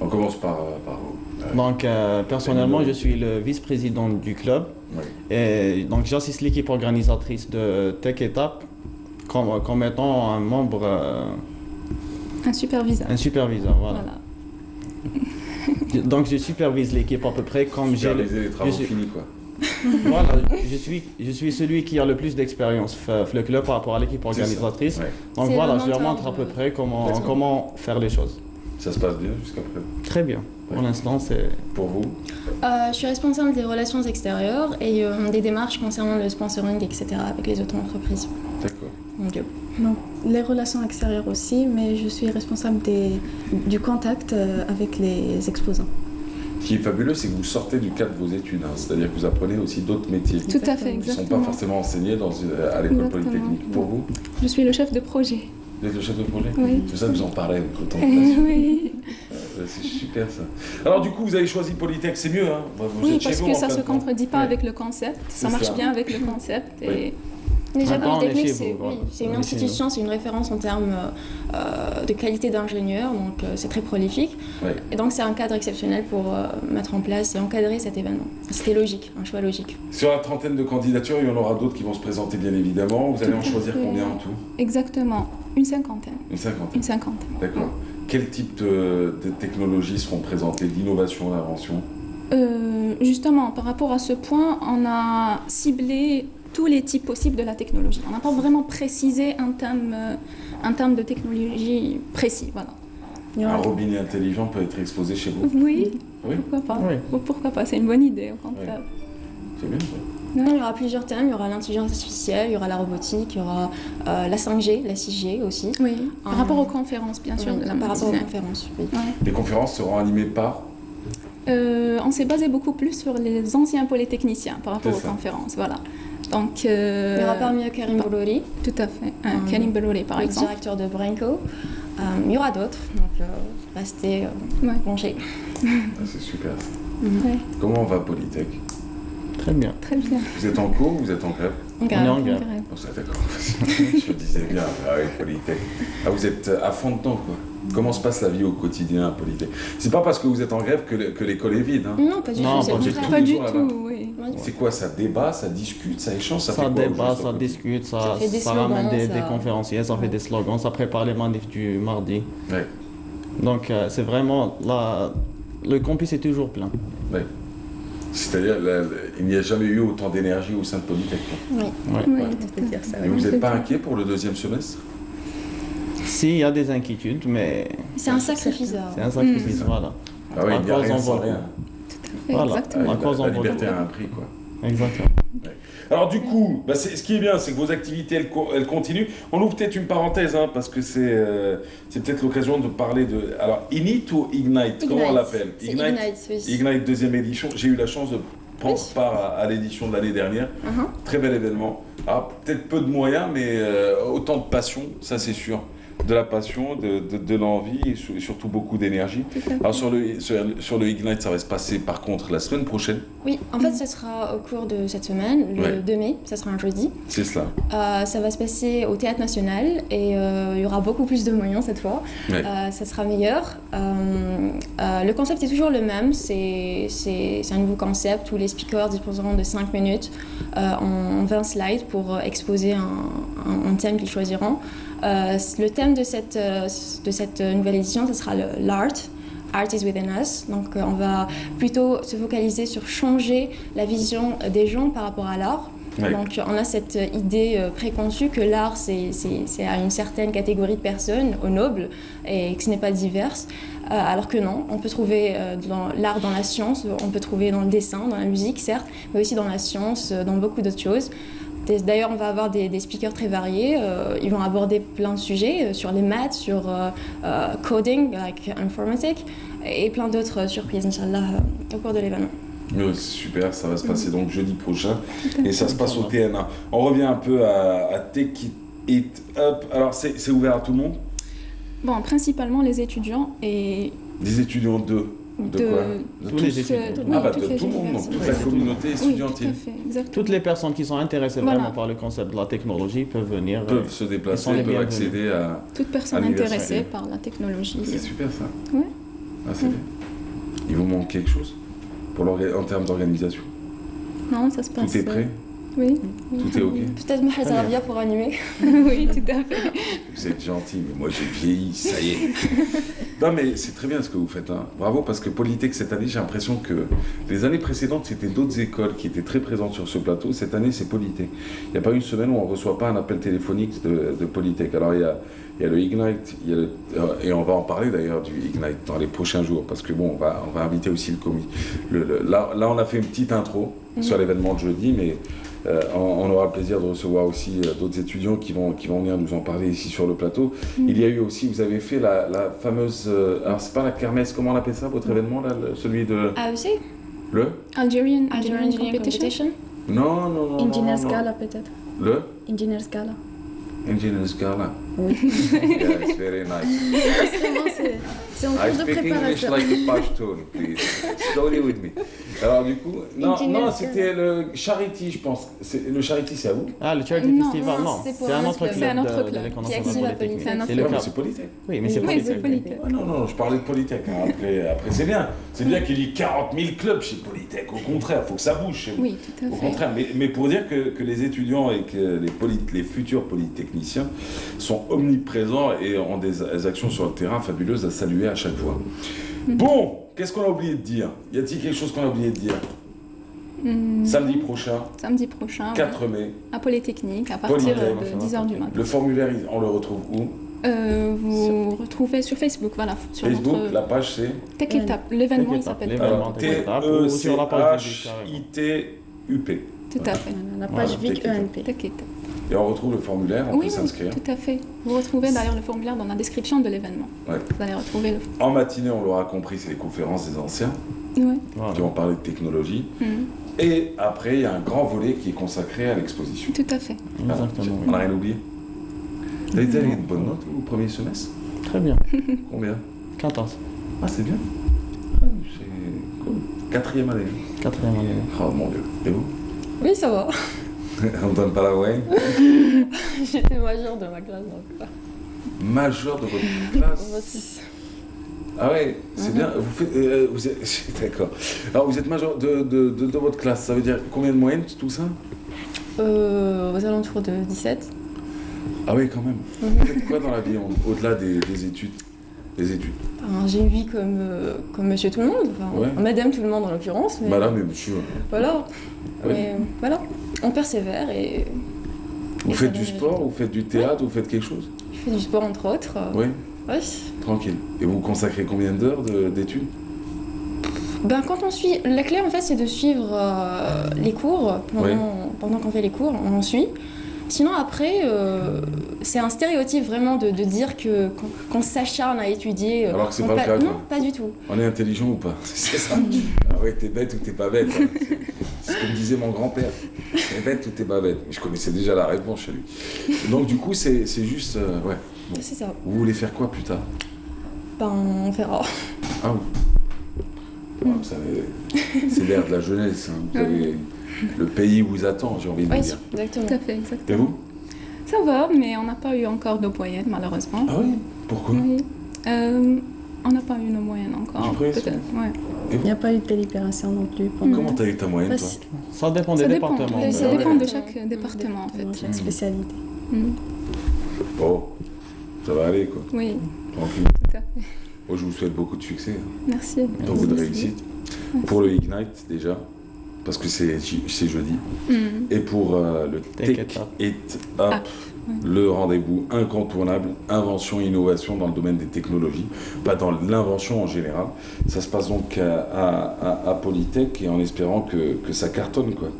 [SPEAKER 1] On commence par vous.
[SPEAKER 14] Donc, personnellement, je suis le vice-président du club.
[SPEAKER 1] Oui.
[SPEAKER 14] Et donc, j'assiste l'équipe organisatrice de Tech Étape comme étant un membre,
[SPEAKER 15] Un superviseur.
[SPEAKER 14] un superviseur. Voilà. Donc, je supervise l'équipe à peu près comme j'ai...
[SPEAKER 1] Superviser les travaux
[SPEAKER 14] je suis-
[SPEAKER 1] finis, quoi.
[SPEAKER 14] Voilà, je suis celui qui a le plus d'expérience le club par rapport à l'équipe organisatrice.
[SPEAKER 1] Ouais.
[SPEAKER 14] Donc
[SPEAKER 3] C'est
[SPEAKER 14] voilà,
[SPEAKER 3] le
[SPEAKER 14] je leur
[SPEAKER 3] mentor
[SPEAKER 14] montre à
[SPEAKER 3] de-
[SPEAKER 14] peu près comment faire les choses.
[SPEAKER 1] Ça se passe bien jusqu'à présent?
[SPEAKER 14] Très bien. Pour l'instant, c'est...
[SPEAKER 1] Pour vous?
[SPEAKER 16] Je suis responsable des relations extérieures et des démarches concernant le sponsoring, etc. avec les autres entreprises.
[SPEAKER 1] D'accord.
[SPEAKER 15] Donc, les relations extérieures aussi, mais je suis responsable du contact avec les exposants.
[SPEAKER 1] Ce qui est fabuleux, c'est que vous sortez du cadre de vos études, hein. C'est-à-dire que vous apprenez aussi d'autres métiers.
[SPEAKER 15] Tout à fait,
[SPEAKER 1] Qui ne sont
[SPEAKER 15] exactement.
[SPEAKER 1] pas forcément enseignés à l'école
[SPEAKER 15] Exactement.
[SPEAKER 1] polytechnique. Pour vous?
[SPEAKER 15] Je suis le chef de projet.
[SPEAKER 1] Vous êtes le chef de projet?
[SPEAKER 15] Oui.
[SPEAKER 1] C'est ça que vous en parlez avec autant de passion.
[SPEAKER 15] Oui.
[SPEAKER 1] C'est super ça. Alors du coup, vous avez choisi Polytech, c'est mieux, hein? Vous
[SPEAKER 15] Oui,
[SPEAKER 1] êtes chez
[SPEAKER 15] parce
[SPEAKER 1] vous,
[SPEAKER 15] que
[SPEAKER 1] en
[SPEAKER 15] ça
[SPEAKER 1] fin
[SPEAKER 15] se
[SPEAKER 1] de compte.
[SPEAKER 15] contredit pas
[SPEAKER 1] Ouais.
[SPEAKER 15] avec le concept. Ça
[SPEAKER 1] C'est
[SPEAKER 15] marche
[SPEAKER 1] ça.
[SPEAKER 15] bien avec le concept.
[SPEAKER 1] Oui.
[SPEAKER 15] Et...
[SPEAKER 16] Déjà,
[SPEAKER 14] Maintenant, on est
[SPEAKER 16] Polytechnique,
[SPEAKER 14] chez
[SPEAKER 16] c'est
[SPEAKER 14] vous, voilà.
[SPEAKER 16] c'est une
[SPEAKER 14] On est chez
[SPEAKER 16] institution, c'est une référence en termes de qualité d'ingénieur, donc c'est très prolifique.
[SPEAKER 1] Ouais.
[SPEAKER 16] Et donc, c'est un cadre exceptionnel pour mettre en place et encadrer cet événement. C'était logique, un choix logique.
[SPEAKER 1] Sur la trentaine de candidatures, il y en aura d'autres qui vont se présenter bien évidemment. Vous allez en
[SPEAKER 15] Tout à
[SPEAKER 1] choisir
[SPEAKER 15] fait.
[SPEAKER 1] combien en tout?
[SPEAKER 15] Exactement, une cinquantaine.
[SPEAKER 1] Une cinquantaine.
[SPEAKER 15] Une cinquantaine.
[SPEAKER 1] D'accord. Quel type de technologies seront présentées, d'innovation, d'invention?
[SPEAKER 15] Justement, par rapport à ce point, on a ciblé tous les types possibles de la technologie. On n'a pas vraiment précisé un terme de technologie précis. Voilà. Il y
[SPEAKER 1] Un
[SPEAKER 15] aura-
[SPEAKER 1] robinet intelligent peut être exposé chez vous?
[SPEAKER 15] Oui,
[SPEAKER 1] Oui,
[SPEAKER 15] pourquoi pas.
[SPEAKER 14] Oui.
[SPEAKER 15] Pourquoi pas, c'est une bonne idée au contraire.
[SPEAKER 1] c'est bien ça.
[SPEAKER 16] Il y aura plusieurs thèmes, il y aura l'intelligence artificielle, il y aura la robotique, il y aura la 5G, la 6G aussi.
[SPEAKER 15] Oui, par rapport aux conférences, bien sûr.
[SPEAKER 16] Oui,
[SPEAKER 15] de la
[SPEAKER 16] par rapport aux
[SPEAKER 15] médecine.
[SPEAKER 16] conférences. Oui.
[SPEAKER 15] Ouais.
[SPEAKER 1] Les conférences seront animées par?
[SPEAKER 15] On s'est basé beaucoup plus sur les anciens polytechniciens par rapport
[SPEAKER 1] C'est
[SPEAKER 15] aux
[SPEAKER 1] ça.
[SPEAKER 15] conférences. Voilà. Donc,
[SPEAKER 16] Il y aura parmi eux Karim Bolouri,
[SPEAKER 15] tout à fait. Karim Belouri, par
[SPEAKER 16] le
[SPEAKER 15] exemple.
[SPEAKER 16] directeur de Brinko. Il y aura d'autres, donc restez branchés.
[SPEAKER 1] Ah, c'est super ça.
[SPEAKER 15] Ouais,
[SPEAKER 1] Comment va Polytech?
[SPEAKER 14] Très bien.
[SPEAKER 15] très bien.
[SPEAKER 1] Vous êtes en cours ou vous êtes en grève?
[SPEAKER 14] On est en grève.
[SPEAKER 1] Oh, ça, d'accord. Je me disais bien, ah oui, Polytech. Ah, vous êtes à fond dedans, quoi. Comment se passe la vie au quotidien à Polytech? C'est pas parce que vous êtes en grève que l'école est vide, hein?
[SPEAKER 16] Non, pas du
[SPEAKER 14] Non,
[SPEAKER 16] tout. c'est
[SPEAKER 14] pas
[SPEAKER 16] le
[SPEAKER 14] du
[SPEAKER 16] contraire.
[SPEAKER 15] Pas du
[SPEAKER 1] là-bas.
[SPEAKER 15] tout, oui.
[SPEAKER 1] C'est quoi, ça débat, ça discute, ça échange, ça
[SPEAKER 14] Ça
[SPEAKER 1] fait quoi au
[SPEAKER 14] débat,
[SPEAKER 1] juste,
[SPEAKER 14] ça
[SPEAKER 1] en fait?
[SPEAKER 14] discute,
[SPEAKER 16] Ça
[SPEAKER 14] ça
[SPEAKER 16] fait des
[SPEAKER 14] ramène
[SPEAKER 16] slogans,
[SPEAKER 14] des
[SPEAKER 16] ça-
[SPEAKER 14] conférenciers, ça fait des slogans, ça prépare les manifs du mardi.
[SPEAKER 1] Ouais,
[SPEAKER 14] Donc c'est vraiment... Le campus est toujours plein.
[SPEAKER 1] ouais. C'est-à-dire, il n'y a jamais eu autant d'énergie au sein de Polytech, quoi.
[SPEAKER 16] Oui,
[SPEAKER 14] Ouais.
[SPEAKER 15] Oui,
[SPEAKER 16] on peut dire ça.
[SPEAKER 1] Et vous n'êtes pas inquiet pour le deuxième semestre?
[SPEAKER 14] Si, il y a des inquiétudes, mais
[SPEAKER 16] C'est un sacrifice.
[SPEAKER 14] c'est un sacrifice, voilà.
[SPEAKER 1] Ah oui,
[SPEAKER 14] La
[SPEAKER 1] il n'y a
[SPEAKER 14] cause
[SPEAKER 1] rien
[SPEAKER 14] en
[SPEAKER 1] sans
[SPEAKER 14] vaut le
[SPEAKER 1] rien.
[SPEAKER 14] coup. Voilà,
[SPEAKER 15] Exactement.
[SPEAKER 14] la cause en
[SPEAKER 1] La
[SPEAKER 14] vaut le
[SPEAKER 1] liberté
[SPEAKER 14] coup.
[SPEAKER 1] a un prix, quoi.
[SPEAKER 14] Exactement.
[SPEAKER 1] Alors du coup, ce qui est bien, c'est que vos activités, elles continuent. On ouvre peut-être une parenthèse, hein, parce que c'est peut-être l'occasion de parler de... Alors, Init ou Ignite, comment on l'appelle?
[SPEAKER 16] C'est Ignite, oui.
[SPEAKER 1] Ignite, deuxième édition. J'ai eu la chance de prendre part à l'édition de l'année dernière. Très bel événement. Alors, peut-être peu de moyens, mais autant de passion, ça c'est sûr. De la passion, de l'envie et surtout beaucoup d'énergie. Alors sur le Ignite, ça va se passer par contre la semaine prochaine.
[SPEAKER 16] Oui, en fait, ça sera au cours de cette semaine, le 2 mai, ça sera un jeudi.
[SPEAKER 1] C'est cela.
[SPEAKER 16] Ça va se passer au Théâtre National et il y aura beaucoup plus de moyens cette fois.
[SPEAKER 1] Ouais.
[SPEAKER 16] Ça sera meilleur. Le concept est toujours le même, c'est un nouveau concept où les speakers disposeront de 5 minutes en 20 slides pour exposer un thème qu'ils choisiront. Le thème de cette nouvelle édition, ce sera l'art. Art is within us. Donc on va plutôt se focaliser sur changer la vision des gens par rapport à l'art.
[SPEAKER 1] Ouais.
[SPEAKER 16] Donc on a cette idée préconçue que l'art c'est à une certaine catégorie de personnes, aux nobles, et que ce n'est pas divers. Alors que non, on peut trouver l'art dans la science, on peut trouver dans le dessin, dans la musique certes, mais aussi dans la science, dans beaucoup d'autres choses. D'ailleurs, on va avoir des speakers très variés. Ils vont aborder plein de sujets sur les maths, sur coding, like informatique, et plein d'autres surprises, Inch'Allah, au cours de l'événement.
[SPEAKER 1] C'est super, ça va se passer donc jeudi prochain et ça se passe au TNA. On revient un peu à Take It Up. Alors c'est ouvert à tout le monde?
[SPEAKER 17] Bon, principalement les étudiants et...
[SPEAKER 1] Des étudiants de quoi?
[SPEAKER 14] Tous les étudiants.
[SPEAKER 1] De tout le monde, donc toute la communauté estudiantine.
[SPEAKER 14] Toutes les personnes qui sont intéressées
[SPEAKER 17] Voilà.
[SPEAKER 14] vraiment par le concept de la technologie peuvent venir.
[SPEAKER 1] Peuvent se déplacer, peuvent accéder à...
[SPEAKER 17] Toute personne intéressée par la technologie.
[SPEAKER 1] C'est super ça.
[SPEAKER 17] Ouais.
[SPEAKER 1] Ah, c'est bien. Il vous manque quelque chose en termes d'organisation?
[SPEAKER 17] Non, ça se passe.
[SPEAKER 1] Tout est prêt?
[SPEAKER 17] Oui.
[SPEAKER 1] Tout est ok?
[SPEAKER 16] Peut-être Mohamed Rabia pour animer.
[SPEAKER 17] Oui, tout à fait.
[SPEAKER 1] Vous êtes gentil, mais moi j'ai vieilli, ça y est. Non mais c'est très bien ce que vous faites, hein. Bravo, parce que Polytech cette année, j'ai l'impression que les années précédentes, c'était d'autres écoles qui étaient très présentes sur ce plateau. Cette année, c'est Polytech. Il n'y a pas une semaine où on ne reçoit pas un appel téléphonique de Polytech. Alors il y a le Ignite, et on va en parler d'ailleurs du Ignite dans les prochains jours, parce que bon, on va inviter aussi le comité. Là, on a fait une petite intro sur l'événement de jeudi, mais on aura le plaisir de recevoir aussi d'autres étudiants qui vont venir nous en parler ici sur le plateau. Il y a eu aussi, vous avez fait la fameuse, alors c'est pas la kermesse, comment on appelle ça, votre événement là, celui de...
[SPEAKER 16] AEC?
[SPEAKER 1] Le
[SPEAKER 17] Algerian
[SPEAKER 16] Engineering
[SPEAKER 17] Competition.
[SPEAKER 1] Non.
[SPEAKER 17] Engineers Gala peut-être.
[SPEAKER 1] Le
[SPEAKER 17] Engineers Gala.
[SPEAKER 1] Engineers Gala.
[SPEAKER 17] Oui.
[SPEAKER 1] Yeah, it's very nice.
[SPEAKER 17] C'est en
[SPEAKER 1] I
[SPEAKER 17] cours de
[SPEAKER 1] speak English
[SPEAKER 17] préparation.
[SPEAKER 1] like a Pashtun, please. Slowly with me. Alors du coup, non, c'était le Charity, je pense. Le Charity, c'est à vous?
[SPEAKER 14] Ah, le Charity
[SPEAKER 17] Non,
[SPEAKER 14] Festival, non.
[SPEAKER 17] c'est un autre club.
[SPEAKER 14] de l'école
[SPEAKER 17] Qui
[SPEAKER 14] nationale
[SPEAKER 17] exhibe à
[SPEAKER 14] polytechnique.
[SPEAKER 17] Polytech.
[SPEAKER 14] C'est le
[SPEAKER 1] Non, mais
[SPEAKER 14] cas.
[SPEAKER 1] c'est Polytech.
[SPEAKER 14] Oui, mais c'est
[SPEAKER 17] Oui, c'est Polytech.
[SPEAKER 1] Ah, non, je parlais de Polytech. Hein. Après c'est bien. C'est bien qu'il y ait 40 000 clubs chez Polytech. Au contraire, il faut que ça bouge chez vous.
[SPEAKER 17] Oui, tout à fait.
[SPEAKER 1] Au contraire, mais pour dire que les étudiants et que les futurs polytechniciens sont omniprésents et ont des actions sur le terrain fabuleuses à saluer à chaque fois. Bon, qu'est-ce qu'on a oublié de dire? Y a-t-il quelque chose qu'on a oublié de dire? Samedi prochain.
[SPEAKER 17] Samedi prochain.
[SPEAKER 1] 4 mai.
[SPEAKER 17] À Polytechnique, à partir de 10h du matin.
[SPEAKER 1] Le formulaire, on le retrouve où?
[SPEAKER 17] Vous retrouvez sur Facebook, voilà. Sur
[SPEAKER 1] Facebook,
[SPEAKER 17] notre...
[SPEAKER 1] la page c'est
[SPEAKER 17] Tech Etap. L'événement, il s'appelle
[SPEAKER 1] T-E-C-H-I-T-U-P.
[SPEAKER 17] Tout à fait. La page VIC ENP. Tech Etap.
[SPEAKER 1] Et on retrouve le formulaire, on peut s'inscrire.
[SPEAKER 17] Tout à fait. Vous retrouvez d'ailleurs le formulaire dans la description de l'événement.
[SPEAKER 1] Ouais.
[SPEAKER 17] Vous allez retrouver le...
[SPEAKER 1] En matinée, on l'aura compris, c'est les conférences des anciens qui vont parler de technologie. Et après, il y a un grand volet qui est consacré à l'exposition.
[SPEAKER 17] Tout à fait.
[SPEAKER 14] Exactement.
[SPEAKER 1] On n'a rien oublié. Vous avez une bonne note au premier semestre?
[SPEAKER 14] Très bien.
[SPEAKER 1] Combien?
[SPEAKER 14] 14.
[SPEAKER 1] Ah, c'est bien. C'est cool. 4e année.
[SPEAKER 14] 4e année.
[SPEAKER 1] Oh mon Dieu. Et vous?
[SPEAKER 16] Oui, ça va.
[SPEAKER 1] On ne donne pas la moyenne?
[SPEAKER 16] J'étais majeure de ma classe, donc...
[SPEAKER 1] Majeure de votre classe? Ah ouais, c'est bien. Vous faites, vous êtes, d'accord. Alors vous êtes major de votre classe. Ça veut dire combien de moyenne tout ça?
[SPEAKER 16] Aux alentours de 17.
[SPEAKER 1] Ah oui, quand même. Vous faites quoi dans la vie au-delà des études?
[SPEAKER 16] J'ai une vie comme monsieur tout le monde, madame tout le monde en l'occurrence. Mais...
[SPEAKER 1] Madame et monsieur.
[SPEAKER 16] Voilà.
[SPEAKER 1] Ouais.
[SPEAKER 16] Mais voilà, on persévère et...
[SPEAKER 1] Vous faites du sport, vous faites du théâtre, vous faites quelque chose?
[SPEAKER 16] Je fais du sport entre autres.
[SPEAKER 1] Oui.
[SPEAKER 16] Ouais.
[SPEAKER 1] Tranquille. Et vous consacrez combien d'heures d'études?
[SPEAKER 16] Ben, quand on suit... La clé en fait c'est de suivre les cours pendant qu'on fait les cours, on en suit. Sinon après, c'est un stéréotype vraiment de dire qu'on s'acharne à étudier.
[SPEAKER 1] Alors que c'est pas le cas.
[SPEAKER 16] Non, pas du tout.
[SPEAKER 1] On est intelligent ou pas? C'est ça. Ah ouais, t'es bête ou t'es pas bête. Hein. C'est ce que me disait mon grand-père. T'es bête ou t'es pas bête. Je connaissais déjà la réponse chez lui. Donc du coup, c'est juste... ouais. Bon.
[SPEAKER 16] C'est ça.
[SPEAKER 1] Vous voulez faire quoi plus tard?
[SPEAKER 16] Ben, on verra.
[SPEAKER 1] Ah oui. C'est l'ère de la jeunesse. Hein. Vous avez... Le pays vous attend, j'ai envie de vous dire.
[SPEAKER 16] Exactement.
[SPEAKER 17] Tout à fait, exactement.
[SPEAKER 1] Et vous?
[SPEAKER 17] Ça va, mais on n'a pas eu encore de moyenne, malheureusement.
[SPEAKER 1] Ah oui? Pourquoi?
[SPEAKER 17] Oui. On n'a pas eu nos moyennes encore. Peut-être, ouais.
[SPEAKER 15] Il n'y a pas eu de délibération non plus.
[SPEAKER 1] Comment tu as eu ta moyenne, toi?
[SPEAKER 14] Ça dépend des départements.
[SPEAKER 17] Ça dépend de chaque département, en fait.
[SPEAKER 15] Chaque spécialité.
[SPEAKER 1] Bon, ça va aller, quoi.
[SPEAKER 17] Oui.
[SPEAKER 1] Tranquille.
[SPEAKER 17] Tout à fait.
[SPEAKER 1] Moi, je vous souhaite beaucoup de succès.
[SPEAKER 17] Merci.
[SPEAKER 1] Beaucoup de réussite. Pour le Ignite, déjà. Parce que c'est jeudi. Et pour le Tech It Up, le rendez-vous incontournable, invention et innovation dans le domaine des technologies, pas dans l'invention en général. Ça se passe donc à Polytech et en espérant que ça cartonne, quoi.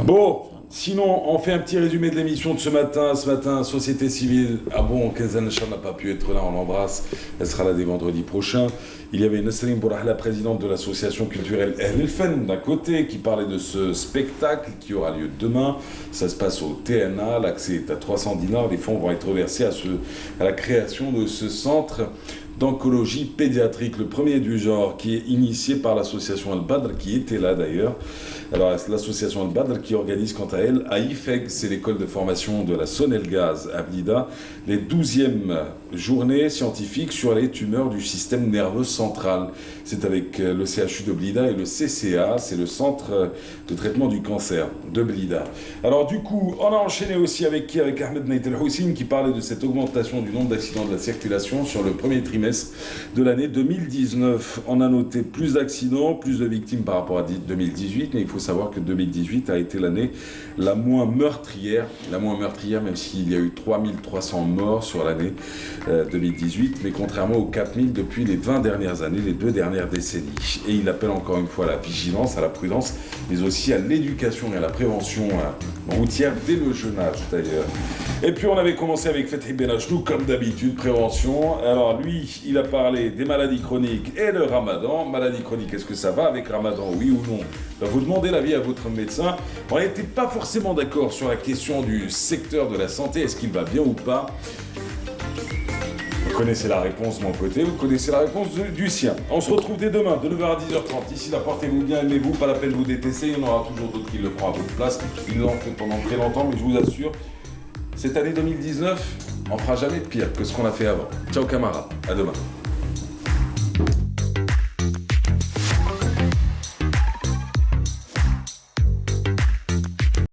[SPEAKER 1] Bon, Sinon, on fait un petit résumé de l'émission de ce matin. Ce matin, Société Civile. Ah bon, Kazan Char n'a pas pu être là, on l'embrasse. Elle sera là dès vendredi prochain. Il y avait Nesrine Bourah, la présidente de l'association culturelle Ahl El-Fen, d'un côté, qui parlait de ce spectacle qui aura lieu demain. Ça se passe au TNA, l'accès est à 300 dinars. Les fonds vont être reversés à la création de ce centre d'oncologie pédiatrique, le premier du genre, qui est initié par l'association Al-Badr, qui était là d'ailleurs. Alors l'association Al-Badr qui organise quant à elle à IFEG, c'est l'école de formation de la Sonelgaz à Blida, les 12e journées scientifiques sur les tumeurs du système nerveux central. C'est avec le CHU de Blida et le CCA, c'est le centre de traitement du cancer de Blida. Alors du coup, on a enchaîné aussi avec qui? Avec Ahmed Naït El-Houssine qui parlait de cette augmentation du nombre d'accidents de la circulation sur le premier trimestre de l'année 2019. On a noté plus d'accidents, plus de victimes par rapport à 2018, mais il faut savoir que 2018 a été l'année la moins meurtrière, même s'il y a eu 3300 morts sur l'année 2018, mais contrairement aux 4000 depuis les 20 dernières années, les 2 dernières décennies. Et il appelle encore une fois à la vigilance, à la prudence, mais aussi à l'éducation et à la prévention routière dès le jeune âge d'ailleurs. Et puis on avait commencé avec Fethi Benachnou, comme d'habitude, prévention. Alors lui, il a parlé des maladies chroniques et le ramadan. Maladies chroniques, est-ce que ça va avec ramadan, oui ou non? Vous demandez l'avis à votre médecin. On n'était pas forcément d'accord sur la question du secteur de la santé, est-ce qu'il va bien ou pas? Vous connaissez la réponse de mon côté, vous connaissez la réponse du sien. On se retrouve dès demain, de 9h à 10h30. Ici, là, portez-vous bien, aimez-vous, pas la peine de vous détester. Il y en aura toujours d'autres qui le feront à votre place. Ils l'ont fait pendant très longtemps, mais je vous assure, cette année 2019, on fera jamais pire que ce qu'on a fait avant. Ciao camarades, à demain.